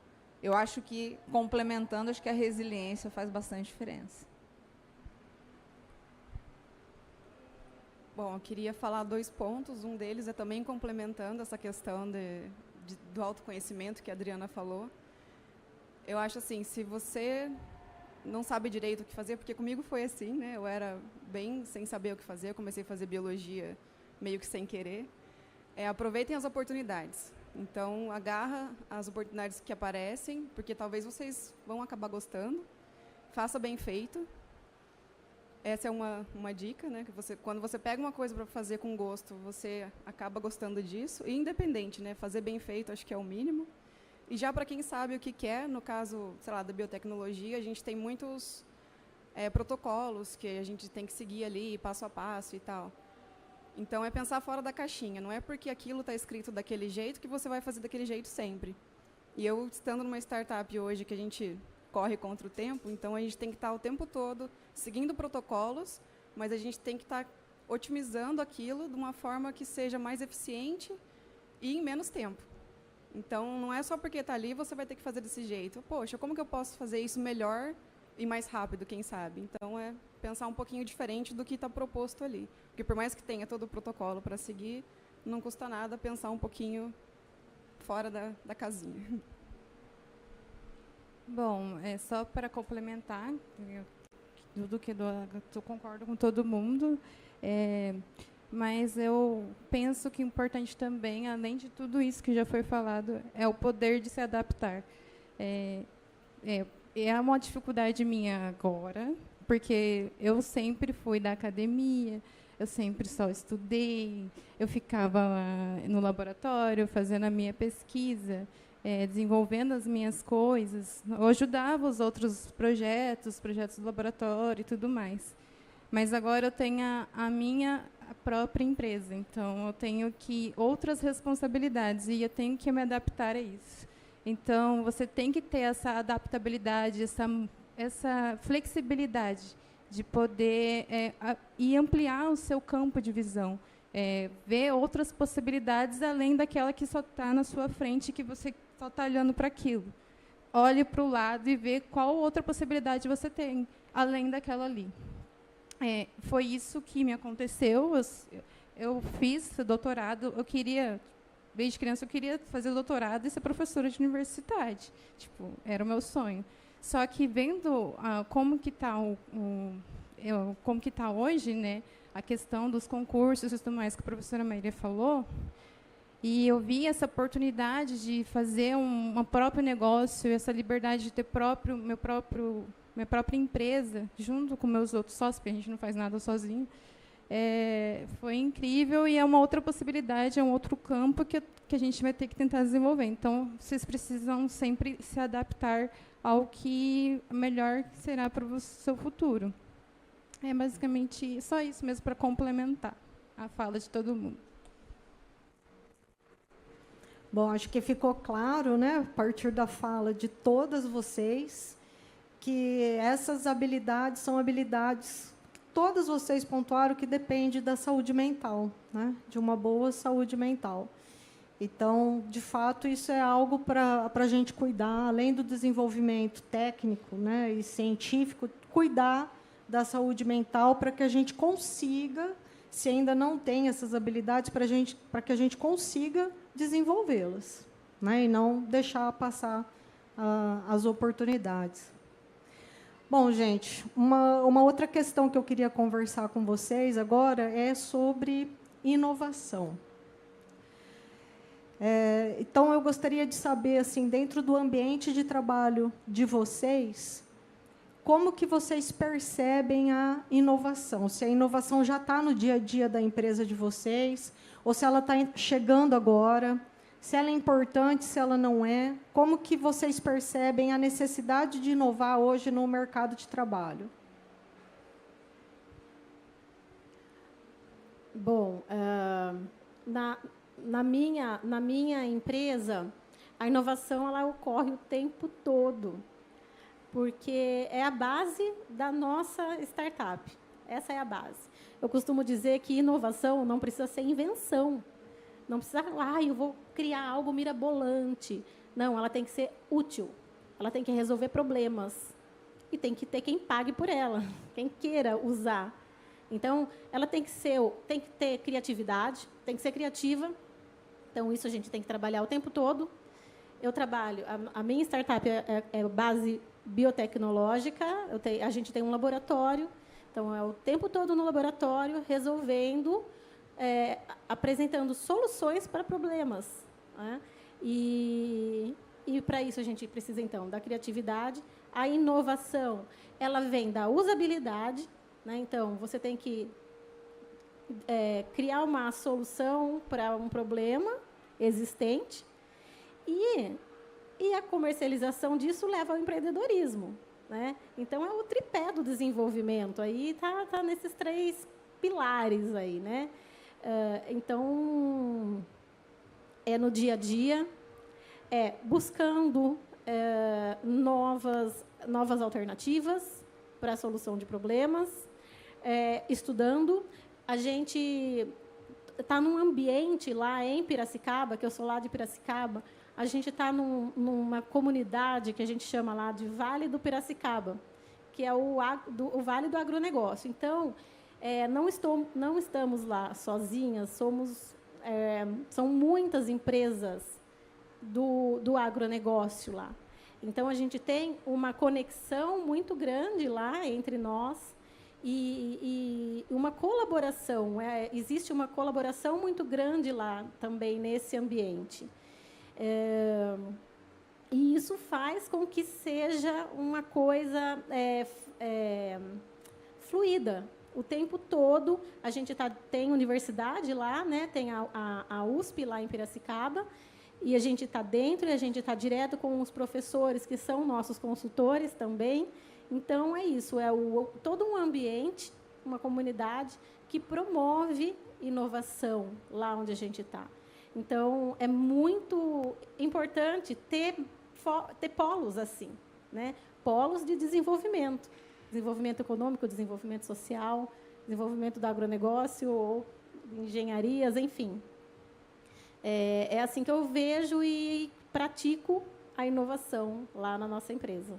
eu acho que, complementando, acho que a resiliência faz bastante diferença. Bom, eu queria falar 2 pontos. Um deles é também complementando essa questão do autoconhecimento que a Adriana falou. Eu acho assim, se você não sabe direito o que fazer, porque comigo foi assim, né? Eu era bem sem saber o que fazer, eu comecei a fazer biologia meio que sem querer. Aproveitem as oportunidades. Então, agarra as oportunidades que aparecem, porque talvez vocês vão acabar gostando. Faça bem feito. Essa é uma dica, né? Que quando você pega uma coisa para fazer com gosto, você acaba gostando disso. E independente, né? Fazer bem feito, acho que é o mínimo. E já para quem sabe o que quer, no caso, sei lá, da biotecnologia, a gente tem muitos protocolos que a gente tem que seguir ali, passo a passo e tal. Então, é pensar fora da caixinha. Não é porque aquilo está escrito daquele jeito que você vai fazer daquele jeito sempre. E eu, estando numa startup hoje, que a gente corre contra o tempo, então a gente tem que estar o tempo todo seguindo protocolos, mas a gente tem que estar otimizando aquilo de uma forma que seja mais eficiente e em menos tempo. Então, não é só porque está ali, você vai ter que fazer desse jeito. Poxa, como que eu posso fazer isso melhor e mais rápido, quem sabe? Então, é pensar um pouquinho diferente do que está proposto ali. Porque, por mais que tenha todo o protocolo para seguir, não custa nada pensar um pouquinho fora da casinha. Bom, só para complementar, tudo que eu concordo com todo mundo. mas eu penso que o importante também, além de tudo isso que já foi falado, é o poder de se adaptar. É uma dificuldade minha agora, porque eu sempre fui da academia, eu sempre só estudei, eu ficava no laboratório fazendo a minha pesquisa, desenvolvendo as minhas coisas, eu ajudava os outros projetos do laboratório e tudo mais. Mas agora eu tenho a minha própria empresa, então eu tenho outras responsabilidades e eu tenho que me adaptar a isso. Então, você tem que ter essa adaptabilidade, essa flexibilidade de poder e ampliar o seu campo de visão, ver outras possibilidades além daquela que só está na sua frente, que você só está olhando para aquilo. Olhe para o lado e vê qual outra possibilidade você tem, além daquela ali. Foi isso que me aconteceu. Eu fiz doutorado, desde criança eu queria fazer doutorado e ser professora de universidade. Tipo, era o meu sonho. Só que vendo como que está hoje, né, a questão dos concursos e tudo mais que a professora Maíra falou, e eu vi essa oportunidade de fazer um próprio negócio, essa liberdade de ter minha própria empresa, junto com meus outros sócios, porque a gente não faz nada sozinho, foi incrível e é uma outra possibilidade, é um outro campo que a gente vai ter que tentar desenvolver. Então, vocês precisam sempre se adaptar ao que melhor será para o seu futuro. É basicamente só isso mesmo, para complementar a fala de todo mundo. Bom, acho que ficou claro, né, a partir da fala de todas vocês, que essas habilidades são habilidades que todas vocês pontuaram que depende da saúde mental, né, de uma boa saúde mental. Então, de fato, isso é algo para a gente cuidar, além do desenvolvimento técnico, né, e científico, cuidar da saúde mental para que a gente consiga, se ainda não tem essas habilidades, para que a gente consiga desenvolvê-las, né, e não deixar passar as oportunidades. Bom, gente, uma outra questão que eu queria conversar com vocês agora é sobre inovação. Então, eu gostaria de saber, assim, dentro do ambiente de trabalho de vocês, como que vocês percebem a inovação? Se a inovação já está no dia a dia da empresa de vocês, ou se ela está chegando agora, se ela é importante, se ela não é. Como que vocês percebem a necessidade de inovar hoje no mercado de trabalho? Bom, na minha empresa, a inovação ela ocorre o tempo todo, porque é a base da nossa startup. Essa é a base. Eu costumo dizer que inovação não precisa ser invenção. Não precisa, eu vou criar algo mirabolante. Não, ela tem que ser útil. Ela tem que resolver problemas. E tem que ter quem pague por ela, quem queira usar. Então, ela tem que ter criatividade, tem que ser criativa. Então, isso a gente tem que trabalhar o tempo todo. Eu trabalho, a minha startup é base biotecnológica, a gente tem um laboratório, então é o tempo todo no laboratório, resolvendo, apresentando soluções para problemas, né? E para isso a gente precisa, então, da criatividade. A inovação, ela vem da usabilidade, né? Então, você tem que criar uma solução para um problema existente e a comercialização disso leva ao empreendedorismo, né? Então, é o tripé do desenvolvimento. Aí tá nesses 3 pilares aí, né? Então, no dia a dia, buscando novas alternativas para a solução de problemas, estudando. A gente está num ambiente lá em Piracicaba, que eu sou lá de Piracicaba, a gente está numa comunidade que a gente chama lá de Vale do Piracicaba, que é o Vale do Agronegócio. Então, não estamos lá sozinhas, são muitas empresas do agronegócio lá. Então, a gente tem uma conexão muito grande lá entre nós e uma colaboração, existe uma colaboração muito grande lá também nesse ambiente. E isso faz com que seja uma coisa fluida. O tempo todo, a gente tem universidade lá, né? Tem a USP lá em Piracicaba, e a gente está dentro, e a gente está direto com os professores, que são nossos consultores também. Então, é isso, todo um ambiente, uma comunidade que promove inovação lá onde a gente está. Então, é muito importante ter polos assim, né? Polos de desenvolvimento econômico, desenvolvimento social, desenvolvimento do agronegócio, ou engenharias, enfim. É assim que eu vejo e pratico a inovação lá na nossa empresa.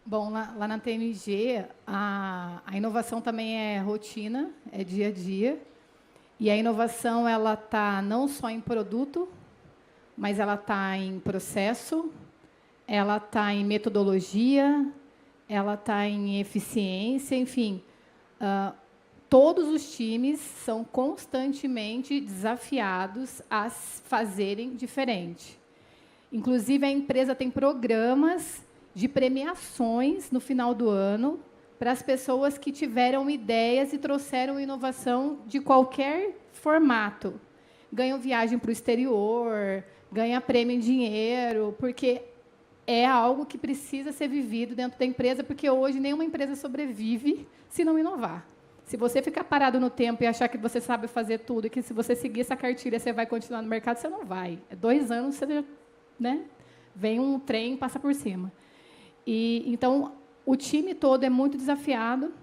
Bom, lá na TNG, a inovação também é rotina, é dia a dia. E a inovação ela está não só em produto, mas ela está em processo, ela está em metodologia, ela está em eficiência, enfim. Todos os times são constantemente desafiados a fazerem diferente. Inclusive, a empresa tem programas de premiações no final do ano para as pessoas que tiveram ideias e trouxeram inovação de qualquer formato. Ganham viagem para o exterior, ganham prêmio em dinheiro, porque é algo que precisa ser vivido dentro da empresa, porque hoje nenhuma empresa sobrevive se não inovar. Se você ficar parado no tempo e achar que você sabe fazer tudo, e que se você seguir essa cartilha você vai continuar no mercado, você não vai. 2 anos, você já, né? Vem um trem e passa por cima. Então, o time todo é muito desafiado,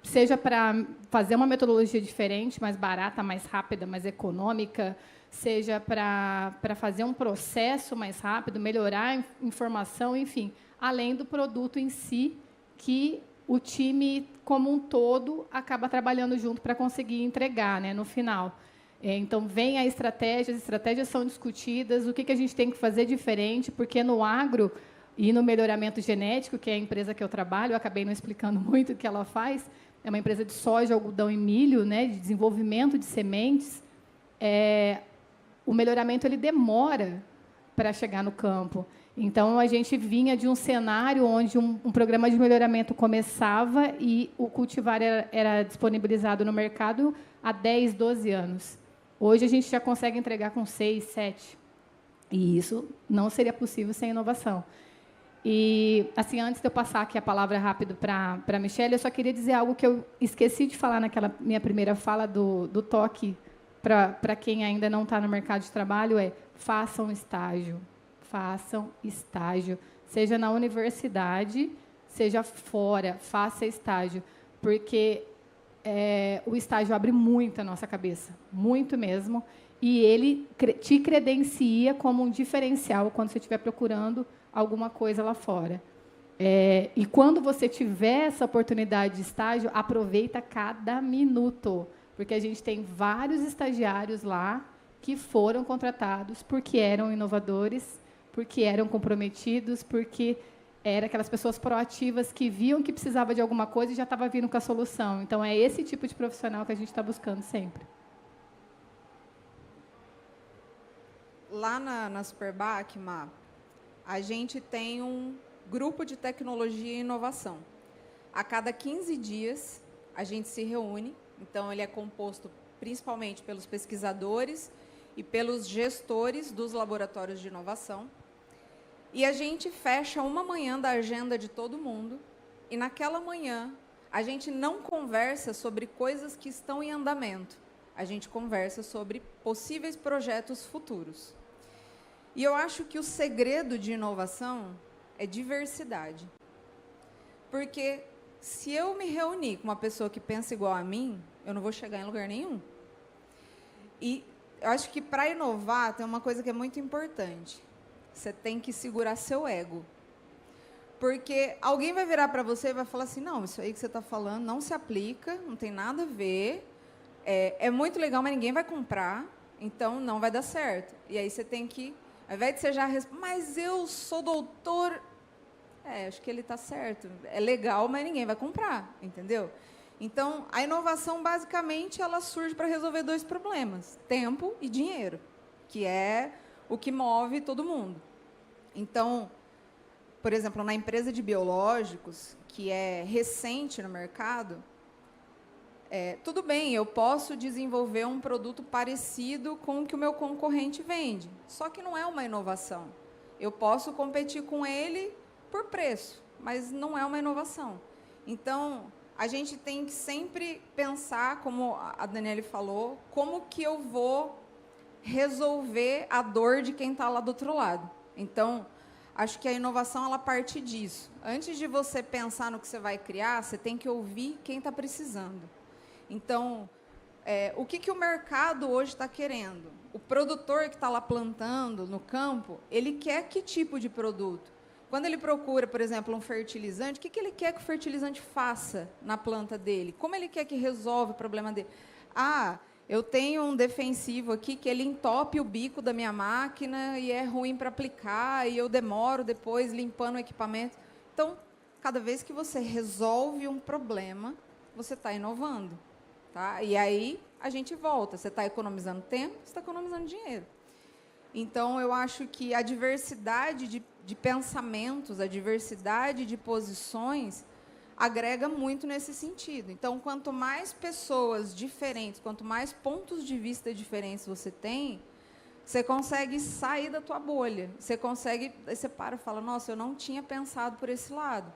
seja para fazer uma metodologia diferente, mais barata, mais rápida, mais econômica, seja para fazer um processo mais rápido, melhorar a informação, enfim, além do produto em si, que o time, como um todo, acaba trabalhando junto para conseguir entregar, né, no final. Então, vem a estratégia, as estratégias são discutidas, o que a gente tem que fazer diferente, porque no agro e no melhoramento genético, que é a empresa que eu trabalho, eu acabei não explicando muito o que ela faz, é uma empresa de soja, algodão e milho, né, de desenvolvimento de sementes. O melhoramento ele demora para chegar no campo. Então, a gente vinha de um cenário onde um programa de melhoramento começava e o cultivar era disponibilizado no mercado há 10, 12 anos. Hoje, a gente já consegue entregar com 6, 7. E isso não seria possível sem inovação. E, assim, antes de eu passar aqui a palavra rápido para a Michelle, eu só queria dizer algo que eu esqueci de falar naquela minha primeira fala do toque para quem ainda não está no mercado de trabalho, façam estágio. Façam estágio. Seja na universidade, seja fora, faça estágio. Porque o estágio abre muito a nossa cabeça, muito mesmo, e ele te credencia como um diferencial quando você estiver procurando alguma coisa lá fora. E quando você tiver essa oportunidade de estágio, aproveita cada minuto, porque a gente tem vários estagiários lá que foram contratados porque eram inovadores, porque eram comprometidos, porque eram aquelas pessoas proativas que viam que precisava de alguma coisa e já estava vindo com a solução. Então, é esse tipo de profissional que a gente está buscando sempre. Lá na Superbac, Má, a gente tem um grupo de tecnologia e inovação. A cada 15 dias, a gente se reúne. Então, ele é composto principalmente pelos pesquisadores e pelos gestores dos laboratórios de inovação. E a gente fecha uma manhã da agenda de todo mundo. E, naquela manhã, a gente não conversa sobre coisas que estão em andamento. A gente conversa sobre possíveis projetos futuros. E eu acho que o segredo de inovação é diversidade. Porque se eu me reunir com uma pessoa que pensa igual a mim, eu não vou chegar em lugar nenhum. E eu acho que, para inovar, tem uma coisa que é muito importante. Você tem que segurar seu ego. Porque alguém vai virar para você e vai falar assim, não, isso aí que você está falando não se aplica, não tem nada a ver, é muito legal, mas ninguém vai comprar, então não vai dar certo. E aí você tem que, ao invés de você já responder, mas eu sou doutor, acho que ele está certo. É legal, mas ninguém vai comprar, entendeu? Então, a inovação, basicamente, ela surge para resolver 2 problemas: tempo e dinheiro, que é o que move todo mundo. Então, por exemplo, na empresa de biológicos, que é recente no mercado, tudo bem, eu posso desenvolver um produto parecido com o que o meu concorrente vende, só que não é uma inovação. Eu posso competir com ele por preço, mas não é uma inovação. Então, a gente tem que sempre pensar, como a Daniele falou, como que eu vou resolver a dor de quem está lá do outro lado. Então, acho que a inovação, ela parte disso. Antes de você pensar no que você vai criar, você tem que ouvir quem está precisando. Então, o que o mercado hoje está querendo? O produtor que está lá plantando no campo, ele quer que tipo de produto? Quando ele procura, por exemplo, um fertilizante, o que ele quer que o fertilizante faça na planta dele? Como ele quer que resolva o problema dele? Ah, eu tenho um defensivo aqui que ele entope o bico da minha máquina e é ruim para aplicar, e eu demoro depois limpando o equipamento. Então, cada vez que você resolve um problema, você está inovando. Tá? E aí, a gente volta. Você está economizando tempo, você está economizando dinheiro. Então, eu acho que a diversidade de pensamentos, a diversidade de posições, agrega muito nesse sentido. Então, quanto mais pessoas diferentes, quanto mais pontos de vista diferentes você tem, você consegue sair da tua bolha. Você consegue, aí você para e fala, nossa, eu não tinha pensado por esse lado.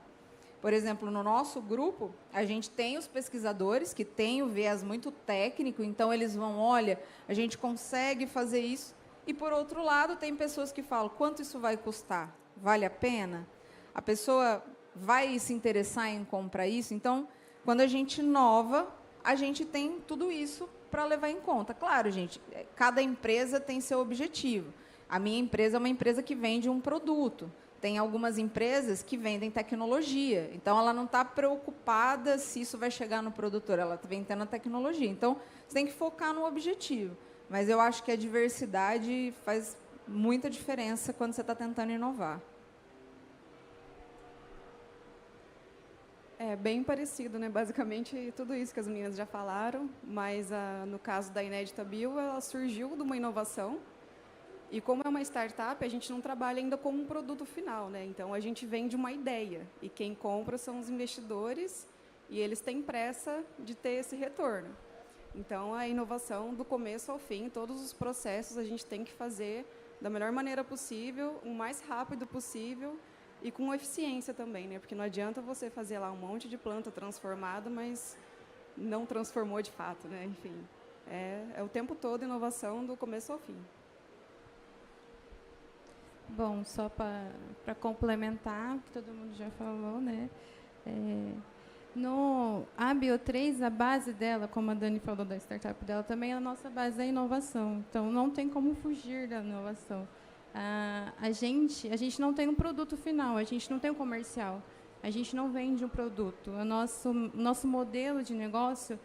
Por exemplo, no nosso grupo, a gente tem os pesquisadores que têm o viés muito técnico, então eles vão, olha, a gente consegue fazer isso. E, por outro lado, tem pessoas que falam, quanto isso vai custar? Vale a pena? A pessoa vai se interessar em comprar isso? Então, quando a gente inova, a gente tem tudo isso para levar em conta. Claro, gente, cada empresa tem seu objetivo. A minha empresa é uma empresa que vende um produto. Tem algumas empresas que vendem tecnologia. Então, ela não está preocupada se isso vai chegar no produtor. Ela está vendendo a tecnologia. Então, você tem que focar no objetivo. Mas eu acho que a diversidade faz muita diferença quando você está tentando inovar. É bem parecido, né? Basicamente, tudo isso que as meninas já falaram. Mas, no caso da Inédita Bio, ela surgiu de uma inovação. E como é uma startup, a gente não trabalha ainda como um produto final, né? Então, a gente vende uma ideia. E quem compra são os investidores, e eles têm pressa de ter esse retorno. Então, a inovação, do começo ao fim, todos os processos a gente tem que fazer da melhor maneira possível, o mais rápido possível e com eficiência também, né? Porque não adianta você fazer lá um monte de planta transformada, mas não transformou de fato, né? Enfim, é o tempo todo inovação do começo ao fim. Bom, só para complementar o que todo mundo já falou, né? A Bio3, a base dela, como a Dani falou da startup dela, também a nossa base é a inovação. Então, não tem como fugir da inovação. A gente não tem um produto final, a gente não tem um comercial, a gente não vende um produto. O nosso modelo de negócio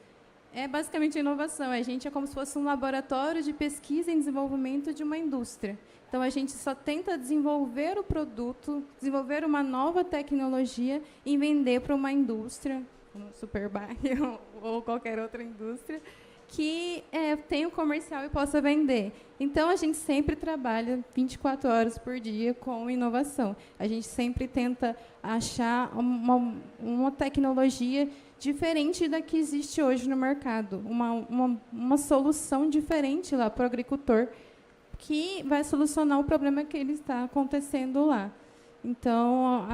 é basicamente a inovação. A gente é como se fosse um laboratório de pesquisa e desenvolvimento de uma indústria. Então, a gente só tenta desenvolver o produto, desenvolver uma nova tecnologia e vender para uma indústria, como Superbike ou qualquer outra indústria, que tenha um comercial e possa vender. Então, a gente sempre trabalha 24 horas por dia com inovação. A gente sempre tenta achar uma tecnologia diferente da que existe hoje no mercado, uma solução diferente lá para o agricultor, que vai solucionar o problema que ele está acontecendo lá. Então,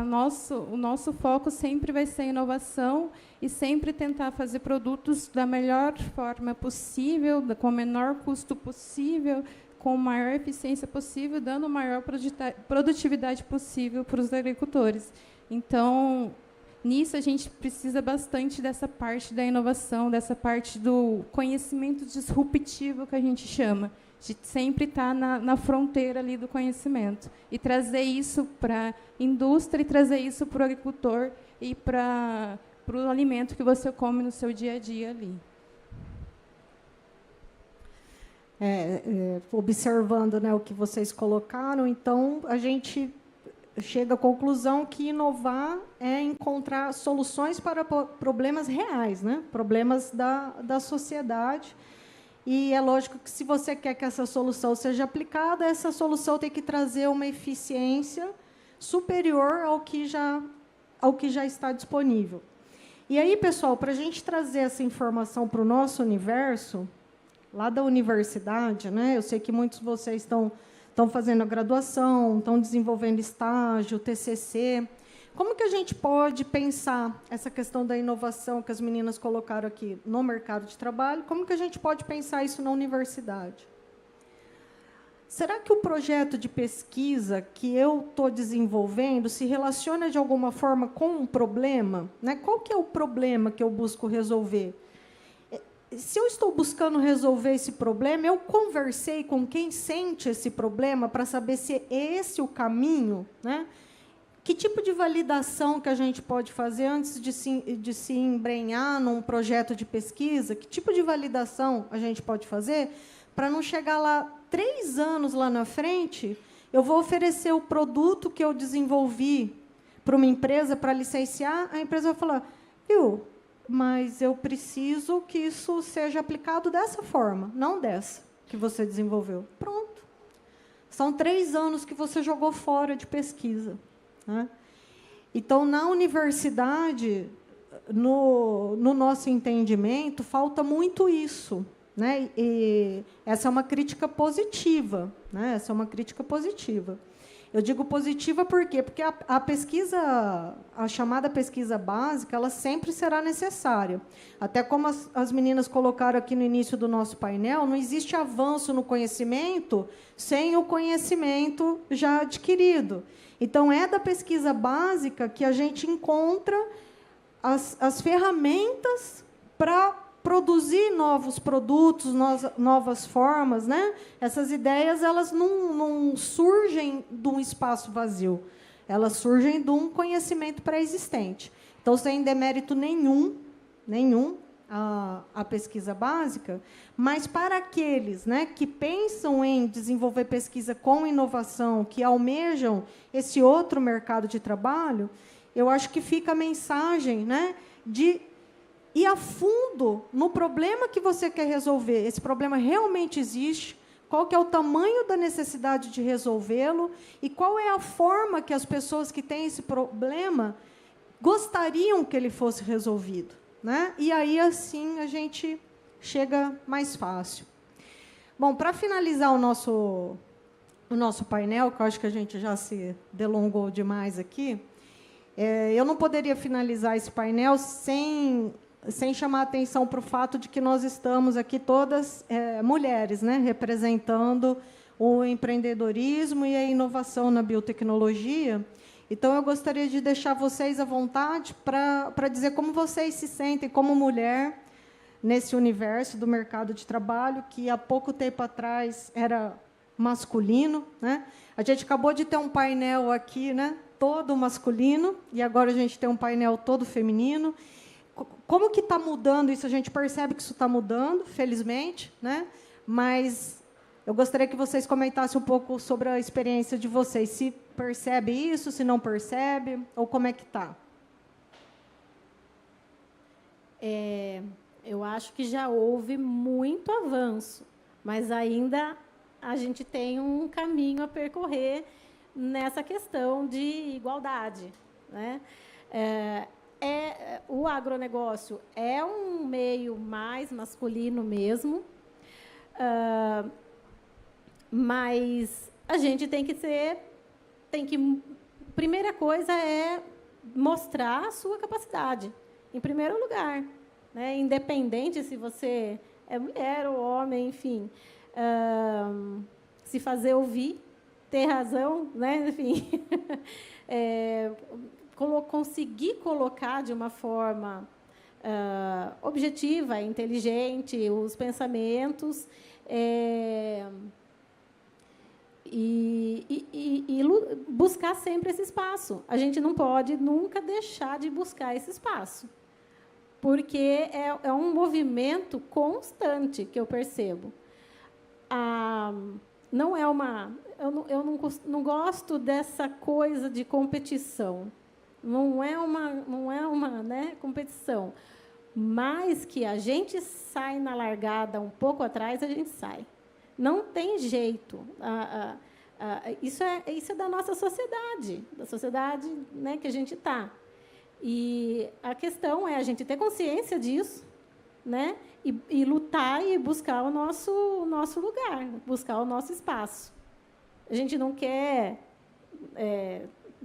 o nosso foco sempre vai ser inovação e sempre tentar fazer produtos da melhor forma possível, com o menor custo possível, com a maior eficiência possível, dando a maior produtividade possível para os agricultores. Então, nisso, a gente precisa bastante dessa parte da inovação, dessa parte do conhecimento disruptivo, que a gente chama, de sempre estar na fronteira ali do conhecimento e trazer isso para a indústria e trazer isso para o agricultor e para o alimento que você come no seu dia a dia ali. Observando, né, o que vocês colocaram, então, a gente chega à conclusão que inovar é encontrar soluções para problemas reais, né? Problemas da sociedade. E é lógico que, se você quer que essa solução seja aplicada, essa solução tem que trazer uma eficiência superior ao que já está disponível. E aí, pessoal, para a gente trazer essa informação para o nosso universo, lá da universidade, né? Eu sei que muitos de vocês estão fazendo a graduação, estão desenvolvendo estágio, TCC. Como que a gente pode pensar essa questão da inovação que as meninas colocaram aqui no mercado de trabalho? Como que a gente pode pensar isso na universidade? Será que o projeto de pesquisa que eu estou desenvolvendo se relaciona de alguma forma com um problema, né? Qual que é o problema que eu busco resolver? Se eu estou buscando resolver esse problema, eu conversei com quem sente esse problema para saber se é esse o caminho, né? Que tipo de validação que a gente pode fazer antes de se embrenhar num projeto de pesquisa? Que tipo de validação a gente pode fazer para não chegar lá 3 anos lá na frente, eu vou oferecer o produto que eu desenvolvi para uma empresa para licenciar, a empresa vai falar, viu, mas eu preciso que isso seja aplicado dessa forma, não dessa que você desenvolveu. Pronto. São 3 anos que você jogou fora de pesquisa, né? Então, na universidade, no nosso entendimento, falta muito isso, né? E essa é uma crítica positiva, né? Essa é uma crítica positiva. Eu digo positiva por quê? Porque a pesquisa, a chamada pesquisa básica, ela sempre será necessária. Até como as meninas colocaram aqui no início do nosso painel, não existe avanço no conhecimento sem o conhecimento já adquirido. Então, é da pesquisa básica que a gente encontra as ferramentas para produzir novos produtos, novas formas, né? Essas ideias, elas não surgem de um espaço vazio, elas surgem de um conhecimento pré-existente. Então, sem demérito nenhum a pesquisa básica, mas para aqueles, né, que pensam em desenvolver pesquisa com inovação, que almejam esse outro mercado de trabalho, eu acho que fica a mensagem, né, de ir a fundo no problema que você quer resolver. Esse problema realmente existe? Qual que é o tamanho da necessidade de resolvê-lo? E qual é a forma que as pessoas que têm esse problema gostariam que ele fosse resolvido, né? E aí, assim, a gente chega mais fácil. Bom, para finalizar o nosso painel, que eu acho que a gente já se delongou demais aqui, eu não poderia finalizar esse painel sem chamar a atenção para o fato de que nós estamos aqui todas mulheres, né, representando o empreendedorismo e a inovação na biotecnologia. Então, eu gostaria de deixar vocês à vontade para dizer como vocês se sentem como mulher nesse universo do mercado de trabalho, que há pouco tempo atrás era masculino, né? A gente acabou de ter um painel aqui, né, todo masculino, e agora a gente tem um painel todo feminino. Como que está mudando isso? A gente percebe que isso está mudando, felizmente, né? Mas eu gostaria que vocês comentassem um pouco sobre a experiência de vocês. Se percebe isso, se não percebe, ou como é que está? Eu acho que já houve muito avanço, mas ainda a gente tem um caminho a percorrer nessa questão de igualdade, né? O agronegócio é um meio mais masculino mesmo, mas a gente primeira coisa é mostrar a sua capacidade, em primeiro lugar, né? Independente se você é mulher ou homem, enfim, se fazer ouvir, ter razão, né? Enfim, conseguir colocar de uma forma objetiva, inteligente, os pensamentos e buscar sempre esse espaço. A gente não pode nunca deixar de buscar esse espaço, porque é um movimento constante que eu percebo. não é uma... não gosto dessa coisa de competição. Não é uma, né, competição. Mas que a gente sai na largada um pouco atrás, a gente sai. Não tem jeito. Isso é da nossa sociedade, da sociedade, né, que a gente está. E a questão é a gente ter consciência disso, né, e lutar e buscar o nosso lugar, buscar o nosso espaço. A gente não quer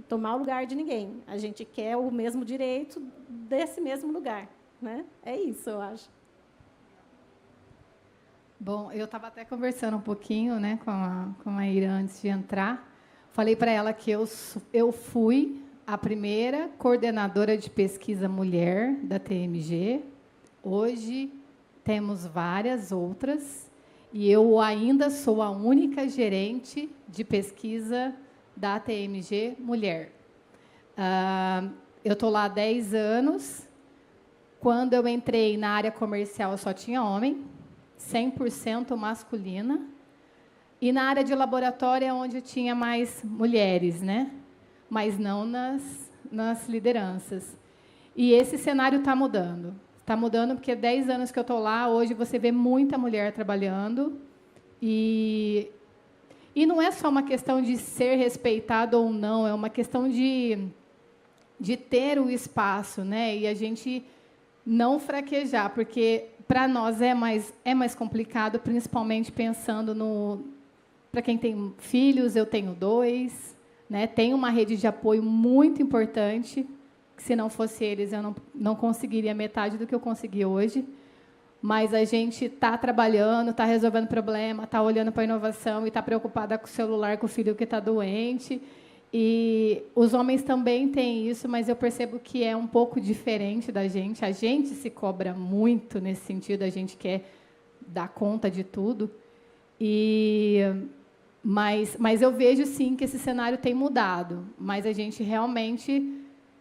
tomar o lugar de ninguém. A gente quer o mesmo direito desse mesmo lugar. Né? É isso, eu acho. Bom, eu estava até conversando um pouquinho, né, com a Ira antes de entrar. Falei para ela que eu fui a primeira coordenadora de pesquisa mulher da TMG. Hoje temos várias outras e eu ainda sou a única gerente de pesquisa da TMG mulher. Eu estou lá há 10 anos. Quando eu entrei na área comercial, só tinha homem, 100% masculina. E na área de laboratório é onde tinha mais mulheres, né? Mas não nas lideranças. E esse cenário está mudando. Está mudando porque 10 anos que eu estou lá, hoje você vê muita mulher trabalhando. E não é só uma questão de ser respeitado ou não, é uma questão de ter o espaço, né? E a gente não fraquejar, porque para nós é mais complicado, principalmente pensando para quem tem filhos, eu tenho 2, né? Tenho uma rede de apoio muito importante, que se não fosse eles eu não conseguiria metade do que eu consegui hoje. Mas a gente está trabalhando, está resolvendo problema, está olhando para a inovação e está preocupada com o celular, com o filho que está doente. E os homens também têm isso, mas eu percebo que é um pouco diferente da gente. A gente se cobra muito nesse sentido, a gente quer dar conta de tudo. Mas eu vejo, sim, que esse cenário tem mudado. Mas a gente realmente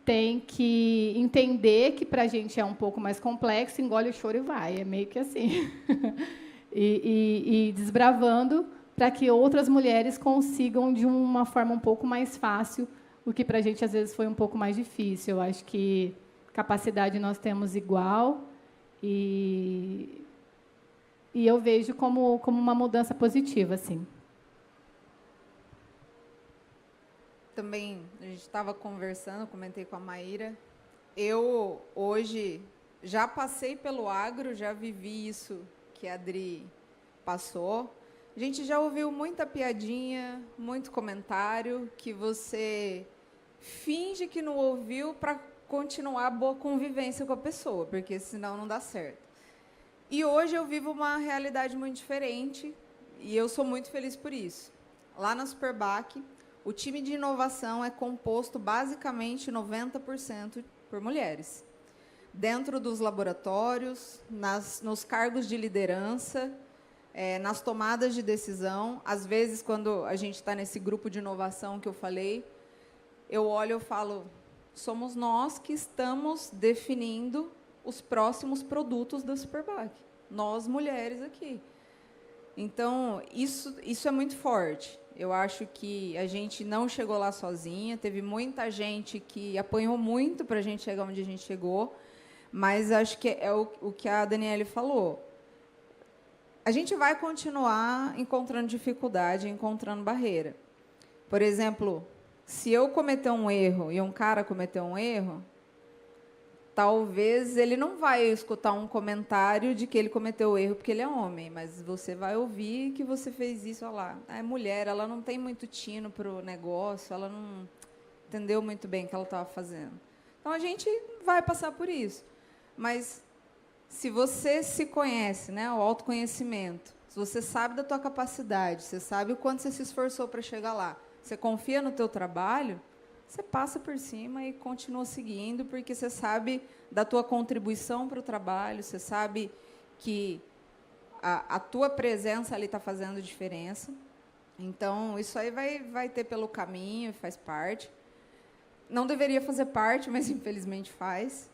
tem que entender que, para a gente, é um pouco mais complexo, engole o choro e vai. É meio que assim. e desbravando para que outras mulheres consigam de uma forma um pouco mais fácil, o que para a gente às vezes foi um pouco mais difícil. Eu acho que capacidade nós temos igual e eu vejo como uma mudança positiva, assim. Também a gente estava conversando, comentei com a Maíra. Eu hoje já passei pelo agro, já vivi isso que a Adri passou. A gente já ouviu muita piadinha, muito comentário, que você finge que não ouviu para continuar a boa convivência com a pessoa, porque senão não dá certo. E hoje eu vivo uma realidade muito diferente, e eu sou muito feliz por isso. Lá na Superbac, o time de inovação é composto basicamente 90% por mulheres. Dentro dos laboratórios, nos cargos de liderança, nas tomadas de decisão. Às vezes, quando a gente está nesse grupo de inovação que eu falei, eu olho e falo, somos nós que estamos definindo os próximos produtos da Superbac. Nós, mulheres, aqui. Então, isso é muito forte. Eu acho que a gente não chegou lá sozinha, teve muita gente que apanhou muito para a gente chegar onde a gente chegou, mas acho que é o que a Daniele falou. A gente vai continuar encontrando dificuldade, encontrando barreira. Por exemplo, se eu cometer um erro e um cara cometer um erro, talvez ele não vai escutar um comentário de que ele cometeu o erro porque ele é homem, mas você vai ouvir que você fez isso, olha lá. É mulher, ela não tem muito tino para o negócio, ela não entendeu muito bem o que ela estava fazendo. Então, a gente vai passar por isso. Mas, se você se conhece, né, o autoconhecimento, se você sabe da tua capacidade, você sabe o quanto você se esforçou para chegar lá, você confia no teu trabalho, você passa por cima e continua seguindo, porque você sabe da tua contribuição para o trabalho, você sabe que a tua presença ali está fazendo diferença. Então, isso aí vai ter pelo caminho, faz parte. Não deveria fazer parte, mas infelizmente faz.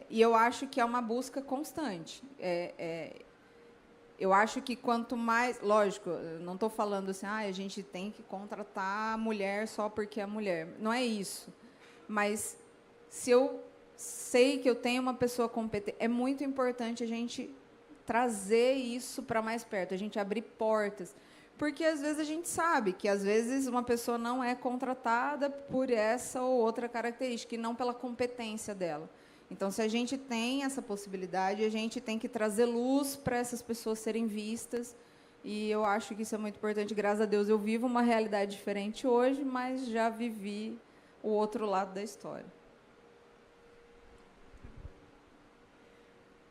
E eu acho que é uma busca constante. eu acho que quanto mais... Lógico, eu não estou falando assim, a gente tem que contratar a mulher só porque é mulher. Não é isso. Mas se eu sei que eu tenho uma pessoa competente, é muito importante a gente trazer isso para mais perto, a gente abrir portas. Porque, às vezes, a gente sabe que, às vezes, uma pessoa não é contratada por essa ou outra característica, e não pela competência dela. Então, se a gente tem essa possibilidade, a gente tem que trazer luz para essas pessoas serem vistas, e eu acho que isso é muito importante. Graças a Deus, eu vivo uma realidade diferente hoje, mas já vivi o outro lado da história.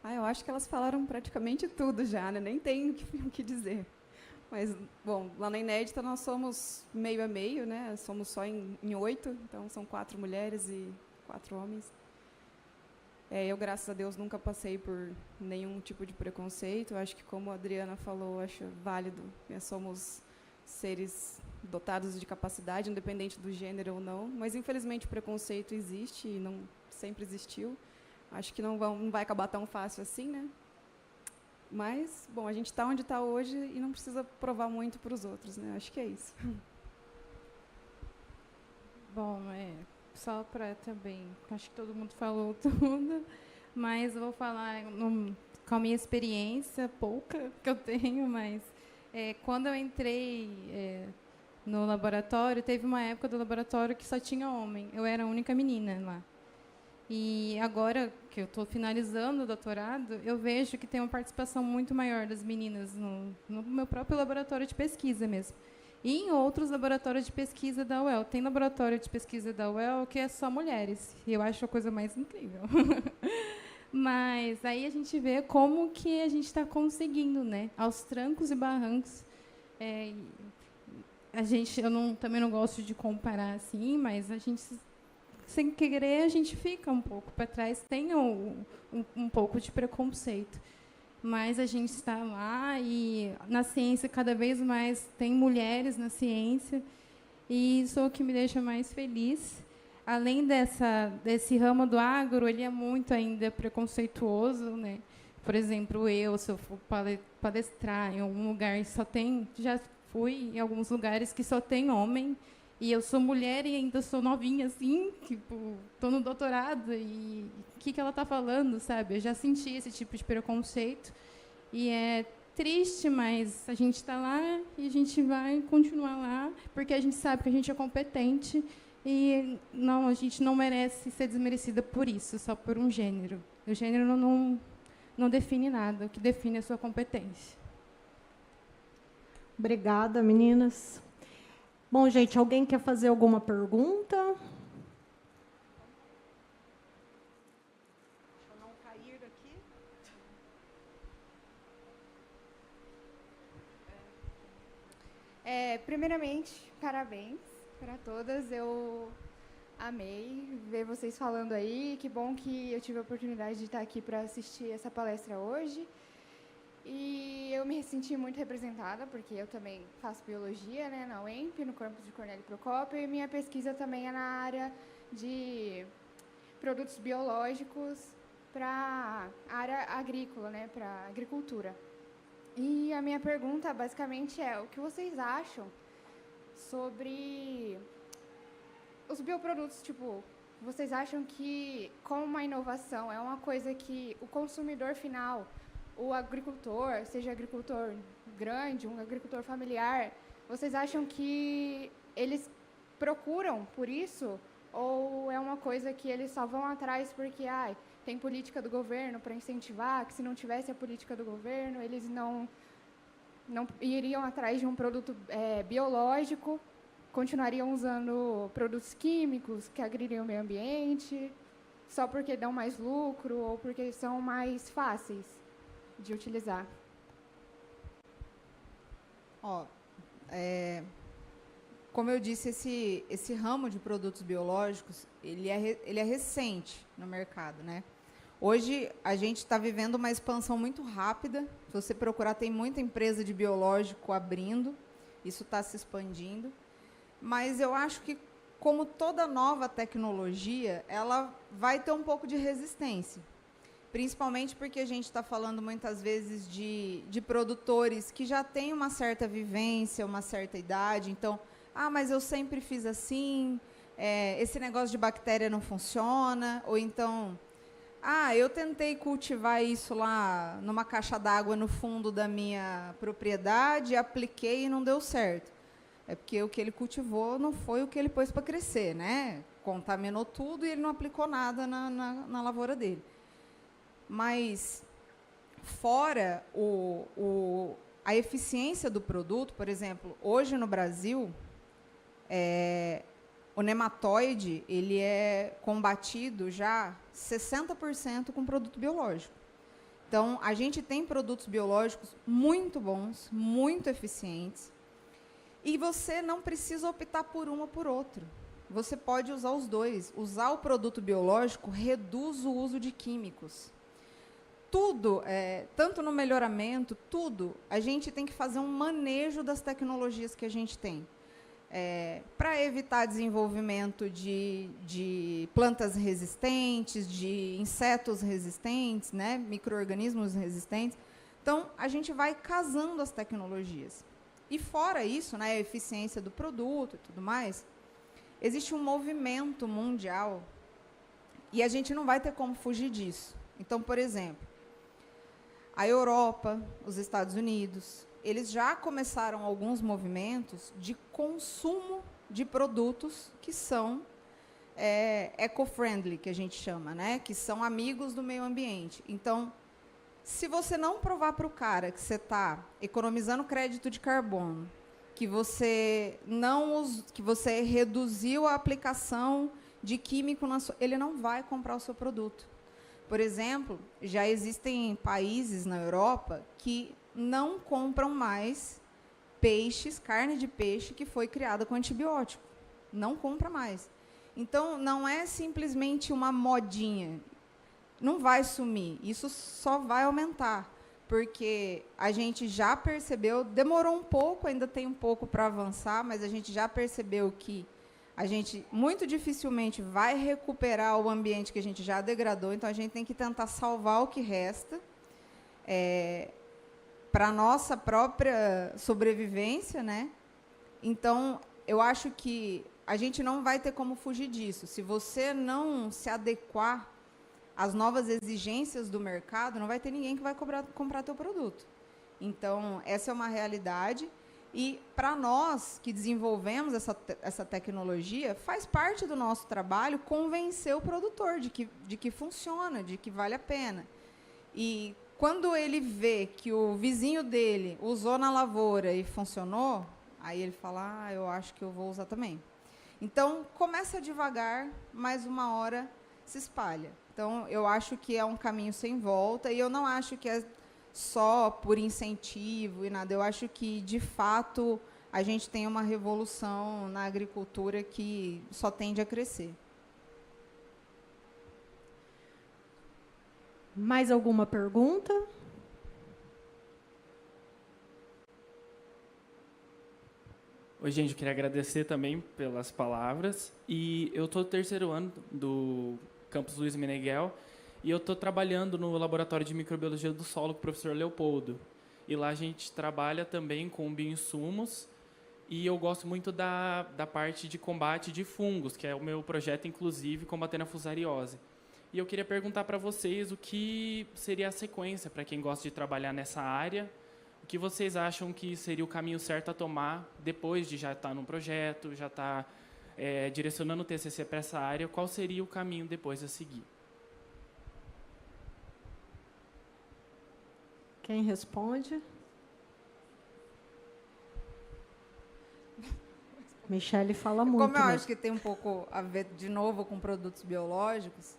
Eu acho que elas falaram praticamente tudo já, né? Nem tem o que dizer. Mas, bom, lá na Inédita nós somos meio a meio, né? Somos só em 8, então são 4 mulheres e 4 homens. Eu, graças a Deus, nunca passei por nenhum tipo de preconceito. Acho que, como a Adriana falou, acho válido. Somos seres dotados de capacidade, independente do gênero ou não. Mas, infelizmente, o preconceito existe e não sempre existiu. Acho que não vai acabar tão fácil assim, né? Mas, bom, a gente está onde está hoje e não precisa provar muito para os outros, né? Acho que é isso. Bom, só para também, acho que todo mundo falou tudo, mas eu vou falar com a minha experiência, pouca que eu tenho, mas quando eu entrei no laboratório, teve uma época do laboratório que só tinha homem, eu era a única menina lá. E agora que eu estou finalizando o doutorado, eu vejo que tem uma participação muito maior das meninas no meu próprio laboratório de pesquisa mesmo. E em outros laboratórios de pesquisa da UEL. Tem laboratório de pesquisa da UEL que é só mulheres. E eu acho a coisa mais incrível. Mas aí a gente vê como que a gente está conseguindo, né? Aos trancos e barrancos. Também não gosto de comparar assim, mas a gente... Sem querer, a gente fica um pouco para trás, tem um pouco de preconceito. Mas a gente está lá e, na ciência, cada vez mais tem mulheres na ciência, e isso é o que me deixa mais feliz. Além desse ramo do agro, ele é muito ainda preconceituoso, né? Por exemplo, se eu for palestrar em algum lugar, já fui em alguns lugares que só tem homem, e eu sou mulher e ainda sou novinha, assim, tipo, estou no doutorado, e o que ela está falando, sabe? Eu já senti esse tipo de preconceito, e é triste, mas a gente está lá e a gente vai continuar lá, porque a gente sabe que a gente é competente, e a gente não merece ser desmerecida por isso, só por um gênero. O gênero não define nada, o que define é a sua competência. Obrigada, meninas. Bom, gente, alguém quer fazer alguma pergunta? Deixa eu não cair aqui. Primeiramente, parabéns para todas. Eu amei ver vocês falando aí. Que bom que eu tive a oportunidade de estar aqui para assistir essa palestra hoje. E eu me senti muito representada, porque eu também faço biologia, né, na UEMP, no campus de Cornélio Procópio, e minha pesquisa também é na área de produtos biológicos para a área agrícola, né, para a agricultura. E a minha pergunta, basicamente, é o que vocês acham sobre os bioprodutos? Tipo, vocês acham que, como uma inovação, é uma coisa que o consumidor final, o agricultor, seja agricultor grande, um agricultor familiar, vocês acham que eles procuram por isso? Ou é uma coisa que eles só vão atrás porque tem política do governo para incentivar, que se não tivesse a política do governo, eles não iriam atrás de um produto biológico, continuariam usando produtos químicos que agririam o meio ambiente, só porque dão mais lucro ou porque são mais fáceis de utilizar? Como eu disse, esse ramo de produtos biológicos, ele é recente no mercado, né? Hoje, a gente está vivendo uma expansão muito rápida. Se você procurar, tem muita empresa de biológico abrindo, isso está se expandindo. Mas eu acho que, como toda nova tecnologia, ela vai ter um pouco de resistência. principalmente porque a gente está falando muitas vezes de produtores que já têm uma certa vivência, uma certa idade. Então, mas eu sempre fiz assim, esse negócio de bactéria não funciona, ou então, eu tentei cultivar isso lá numa caixa d'água no fundo da minha propriedade, apliquei e não deu certo. É porque o que ele cultivou não foi o que ele pôs para crescer, né? Contaminou tudo e ele não aplicou nada na lavoura dele. Mas, fora a eficiência do produto, por exemplo, hoje no Brasil, o nematóide ele é combatido já 60% com produto biológico. Então, a gente tem produtos biológicos muito bons, muito eficientes, e você não precisa optar por um ou por outro. Você pode usar os dois. Usar o produto biológico reduz o uso de químicos. Tudo, tanto no melhoramento, tudo, a gente tem que fazer um manejo das tecnologias que a gente tem. Para evitar desenvolvimento de plantas resistentes, de insetos resistentes, né, micro-organismos resistentes. Então, a gente vai casando as tecnologias. E fora isso, né, a eficiência do produto e tudo mais, existe um movimento mundial e a gente não vai ter como fugir disso. Então, por exemplo, a Europa, os Estados Unidos, eles já começaram alguns movimentos de consumo de produtos que são eco-friendly, que a gente chama, né? Que são amigos do meio ambiente. Então, se você não provar para o cara que você está economizando crédito de carbono, que você reduziu a aplicação de químico, ele não vai comprar o seu produto. Por exemplo, já existem países na Europa que não compram mais carne de peixe que foi criada com antibiótico. Não compra mais. Então, não é simplesmente uma modinha. Não vai sumir. Isso só vai aumentar. Porque a gente já percebeu, demorou um pouco, ainda tem um pouco para avançar, mas a gente já percebeu que a gente muito dificilmente vai recuperar o ambiente que a gente já degradou, então a gente tem que tentar salvar o que resta para a nossa própria sobrevivência, né? Então, eu acho que a gente não vai ter como fugir disso. Se você não se adequar às novas exigências do mercado, não vai ter ninguém que vai comprar teu produto. Então, essa é uma realidade. E, para nós que desenvolvemos essa tecnologia, faz parte do nosso trabalho convencer o produtor de que funciona, de que vale a pena. E, quando ele vê que o vizinho dele usou na lavoura e funcionou, aí ele fala, eu acho que eu vou usar também. Então, começa devagar, mas uma hora se espalha. Então, eu acho que é um caminho sem volta, e eu não acho que é só por incentivo e nada. Eu acho que, de fato, a gente tem uma revolução na agricultura que só tende a crescer. Mais alguma pergunta? Oi, gente, eu queria agradecer também pelas palavras. E eu estou no terceiro ano do Campus Luiz Meneghel e eu estou trabalhando no Laboratório de Microbiologia do Solo com o professor Leopoldo. E lá a gente trabalha também com bioinsumos e eu gosto muito da parte de combate de fungos, que é o meu projeto, inclusive, combatendo a fusariose. E eu queria perguntar para vocês o que seria a sequência para quem gosta de trabalhar nessa área. O que vocês acham que seria o caminho certo a tomar depois de já estar num projeto, já estar direcionando o TCC para essa área? Qual seria o caminho depois a seguir? Quem responde? Michele fala muito. Como eu acho que tem um pouco a ver, de novo, com produtos biológicos,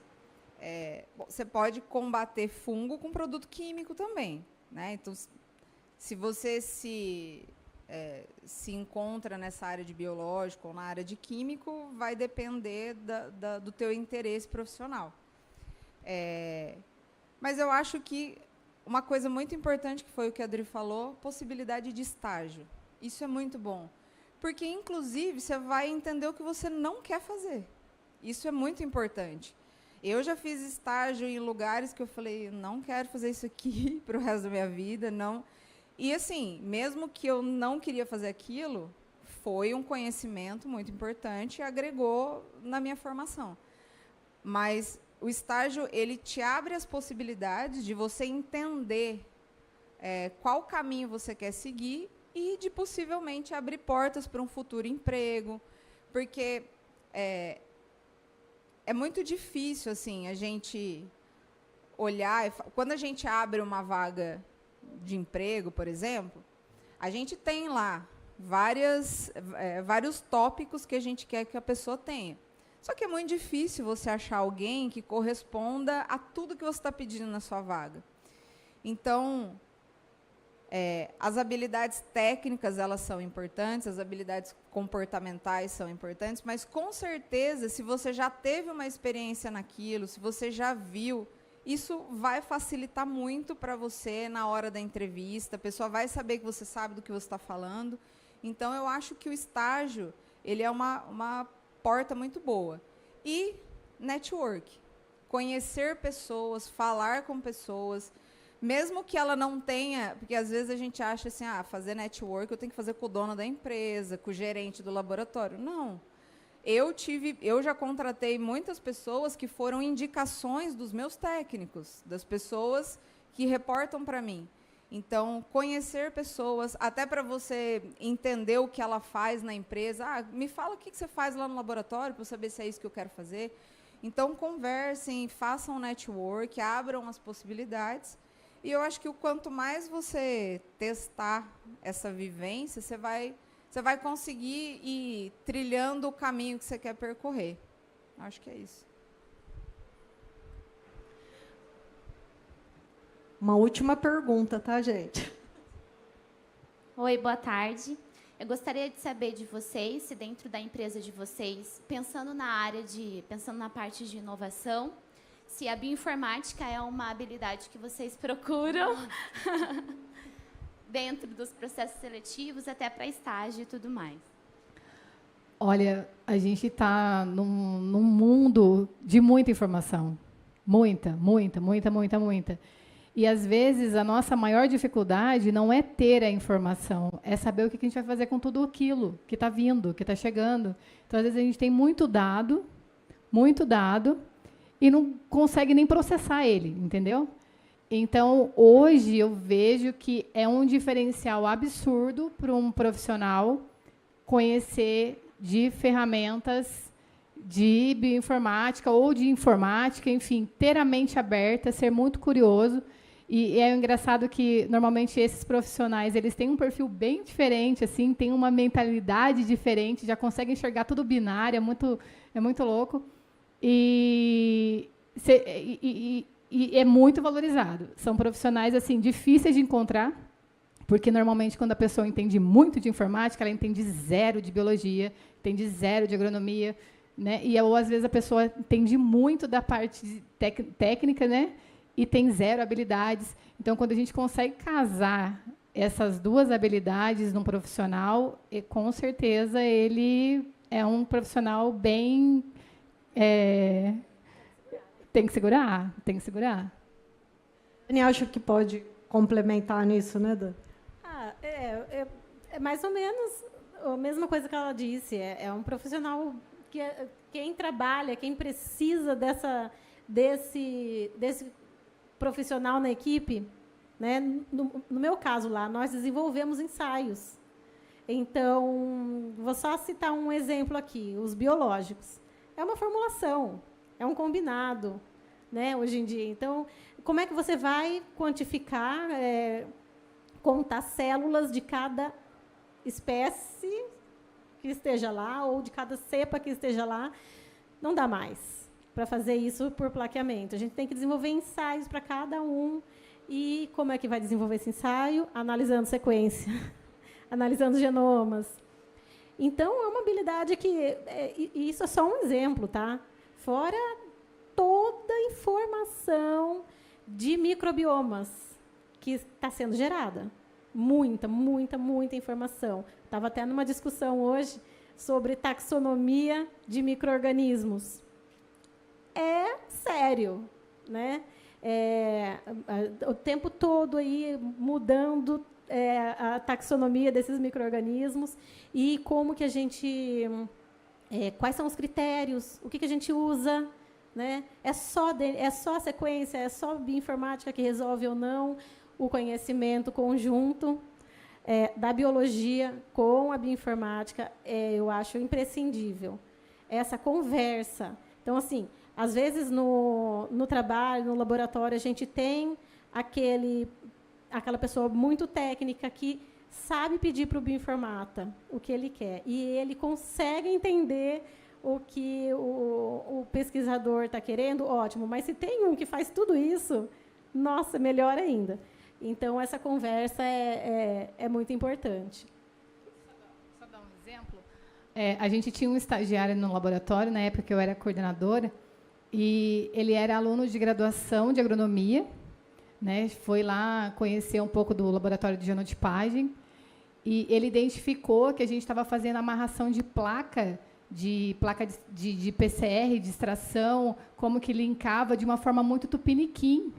você pode combater fungo com produto químico também, né? Então, se você se encontra nessa área de biológico ou na área de químico, vai depender do teu interesse profissional. Mas eu acho que uma coisa muito importante, que foi o que a Adri falou, possibilidade de estágio. Isso é muito bom. Porque, inclusive, você vai entender o que você não quer fazer. Isso é muito importante. Eu já fiz estágio em lugares que eu falei, não quero fazer isso aqui para o resto da minha vida, não. E, assim, mesmo que eu não queria fazer aquilo, foi um conhecimento muito importante e agregou na minha formação. Mas o estágio, ele te abre as possibilidades de você entender qual caminho você quer seguir e de, possivelmente, abrir portas para um futuro emprego, porque é muito difícil, assim, a gente olhar... Quando a gente abre uma vaga de emprego, por exemplo, a gente tem lá vários tópicos que a gente quer que a pessoa tenha. Só que é muito difícil você achar alguém que corresponda a tudo que você está pedindo na sua vaga. Então, as habilidades técnicas, elas são importantes, as habilidades comportamentais são importantes, mas, com certeza, se você já teve uma experiência naquilo, se você já viu, isso vai facilitar muito para você na hora da entrevista, a pessoa vai saber que você sabe do que você está falando. Então, eu acho que o estágio, ele é uma porta muito boa. E network, conhecer pessoas, falar com pessoas, mesmo que ela não tenha, porque às vezes a gente acha assim, fazer network eu tenho que fazer com o dono da empresa, com o gerente do laboratório. Não. Eu já contratei muitas pessoas que foram indicações dos meus técnicos, das pessoas que reportam para mim. Então, conhecer pessoas, até para você entender o que ela faz na empresa. Me fala o que você faz lá no laboratório, para eu saber se é isso que eu quero fazer. Então, conversem, façam network, abram as possibilidades. E eu acho que quanto mais você testar essa vivência, você vai conseguir ir trilhando o caminho que você quer percorrer. Acho que é isso. Uma última pergunta, tá, gente? Oi, boa tarde. Eu gostaria de saber de vocês, se dentro da empresa de vocês, pensando na parte de inovação, se a bioinformática é uma habilidade que vocês procuram dentro dos processos seletivos, até para estágio e tudo mais. Olha, a gente está num mundo de muita informação. Muita. E, às vezes, a nossa maior dificuldade não é ter a informação, é saber o que a gente vai fazer com tudo aquilo que está vindo, que está chegando. Então, às vezes, a gente tem muito dado, e não consegue nem processar ele, entendeu? Então, hoje, eu vejo que é um diferencial absurdo para um profissional conhecer de ferramentas de bioinformática ou de informática, enfim, ter a mente aberta, ser muito curioso. E é engraçado que, normalmente, esses profissionais eles têm um perfil bem diferente, assim, têm uma mentalidade diferente, já conseguem enxergar tudo binário, é muito louco. E é muito valorizado. São profissionais assim difíceis de encontrar, porque, normalmente, quando a pessoa entende muito de informática, ela entende zero de biologia, entende zero de agronomia, né? Ou, às vezes, a pessoa entende muito da parte técnica, né? E tem zero habilidades. Então, quando a gente consegue casar essas duas habilidades num profissional, com certeza ele é um profissional bem... Tem que segurar. Dani, acho que pode complementar nisso, né, Dan? É mais ou menos a mesma coisa que ela disse. É um profissional que quem trabalha, quem precisa desse profissional na equipe, né? No meu caso lá, nós desenvolvemos ensaios. Então, vou só citar um exemplo aqui, os biológicos. É uma formulação, é um combinado, né, hoje em dia. Então, como é que você vai quantificar, contar células de cada espécie que esteja lá, ou de cada cepa que esteja lá? Não dá mais para fazer isso por plaqueamento. A gente tem que desenvolver ensaios para cada um. E como é que vai desenvolver esse ensaio? Analisando sequência, analisando genomas. Então, é uma habilidade que... E isso é só um exemplo, tá? Fora toda a informação de microbiomas que está sendo gerada. Muita informação. Estava até numa discussão hoje sobre taxonomia de micro-organismos. é sério, né? O tempo todo aí mudando a taxonomia desses micro-organismos e como que a gente... quais são os critérios, o que a gente usa, né? É só a sequência, é só bioinformática que resolve ou não o conhecimento conjunto da biologia com a bioinformática, eu acho imprescindível. Essa conversa. Então, assim, às vezes, no trabalho, no laboratório, a gente tem aquela pessoa muito técnica que sabe pedir para o bioinformata o que ele quer. E ele consegue entender o que o pesquisador está querendo, ótimo. Mas se tem um que faz tudo isso, nossa, melhor ainda. Então, essa conversa é muito importante. Só dar um exemplo. A gente tinha um estagiário no laboratório, na época que eu era coordenadora, e ele era aluno de graduação de agronomia, né? Foi lá conhecer um pouco do laboratório de genotipagem, e ele identificou que a gente estava fazendo amarração de placa de PCR, de extração, como que linkava de uma forma muito tupiniquim.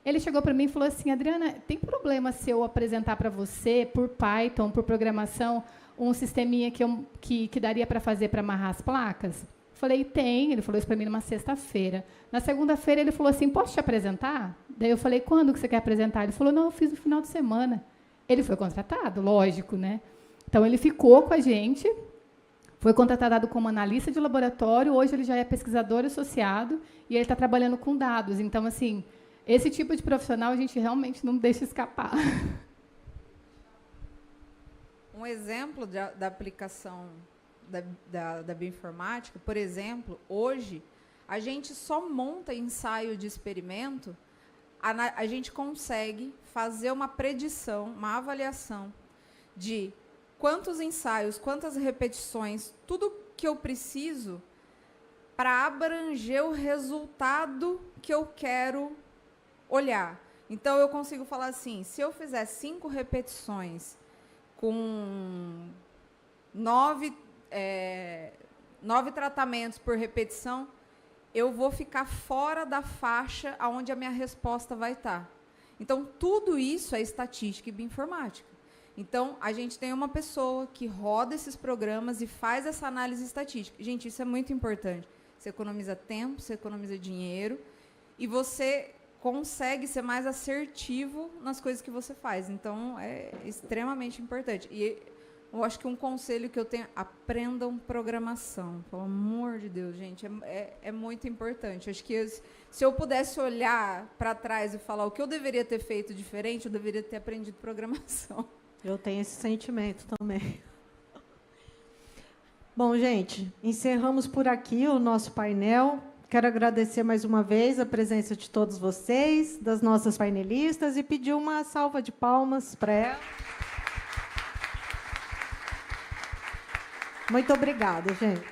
Ele chegou para mim e falou assim: Adriana, tem problema se eu apresentar para você, por Python, por programação, um sisteminha que daria para fazer para amarrar as placas? Falei, tem. Ele falou isso para mim numa sexta-feira. Na segunda-feira, ele falou assim, posso te apresentar? Daí eu falei, quando que você quer apresentar? Ele falou, não, eu fiz no final de semana. Ele foi contratado, lógico, né? Então, ele ficou com a gente, foi contratado como analista de laboratório, hoje ele já é pesquisador associado e ele está trabalhando com dados. Então, assim, esse tipo de profissional a gente realmente não deixa escapar. Um exemplo da aplicação da bioinformática, por exemplo, hoje, a gente só monta ensaio de experimento, a gente consegue fazer uma predição, uma avaliação de quantos ensaios, quantas repetições, tudo que eu preciso para abranger o resultado que eu quero olhar. Então, eu consigo falar assim, se eu fizer 5 repetições com 9 tratamentos por repetição, eu vou ficar fora da faixa onde a minha resposta vai estar. Então, tudo isso é estatística e bioinformática. Então, a gente tem uma pessoa que roda esses programas e faz essa análise estatística. Gente, isso é muito importante. Você economiza tempo, você economiza dinheiro e você consegue ser mais assertivo nas coisas que você faz. Então, é extremamente importante. E eu acho que um conselho que eu tenho, aprendam programação. Pelo amor de Deus, gente, é muito importante. Acho que se eu pudesse olhar para trás e falar o que eu deveria ter feito diferente, eu deveria ter aprendido programação. Eu tenho esse sentimento também. Bom, gente, encerramos por aqui o nosso painel. Quero agradecer mais uma vez a presença de todos vocês, das nossas painelistas, e pedir uma salva de palmas para ela. Muito obrigada, gente.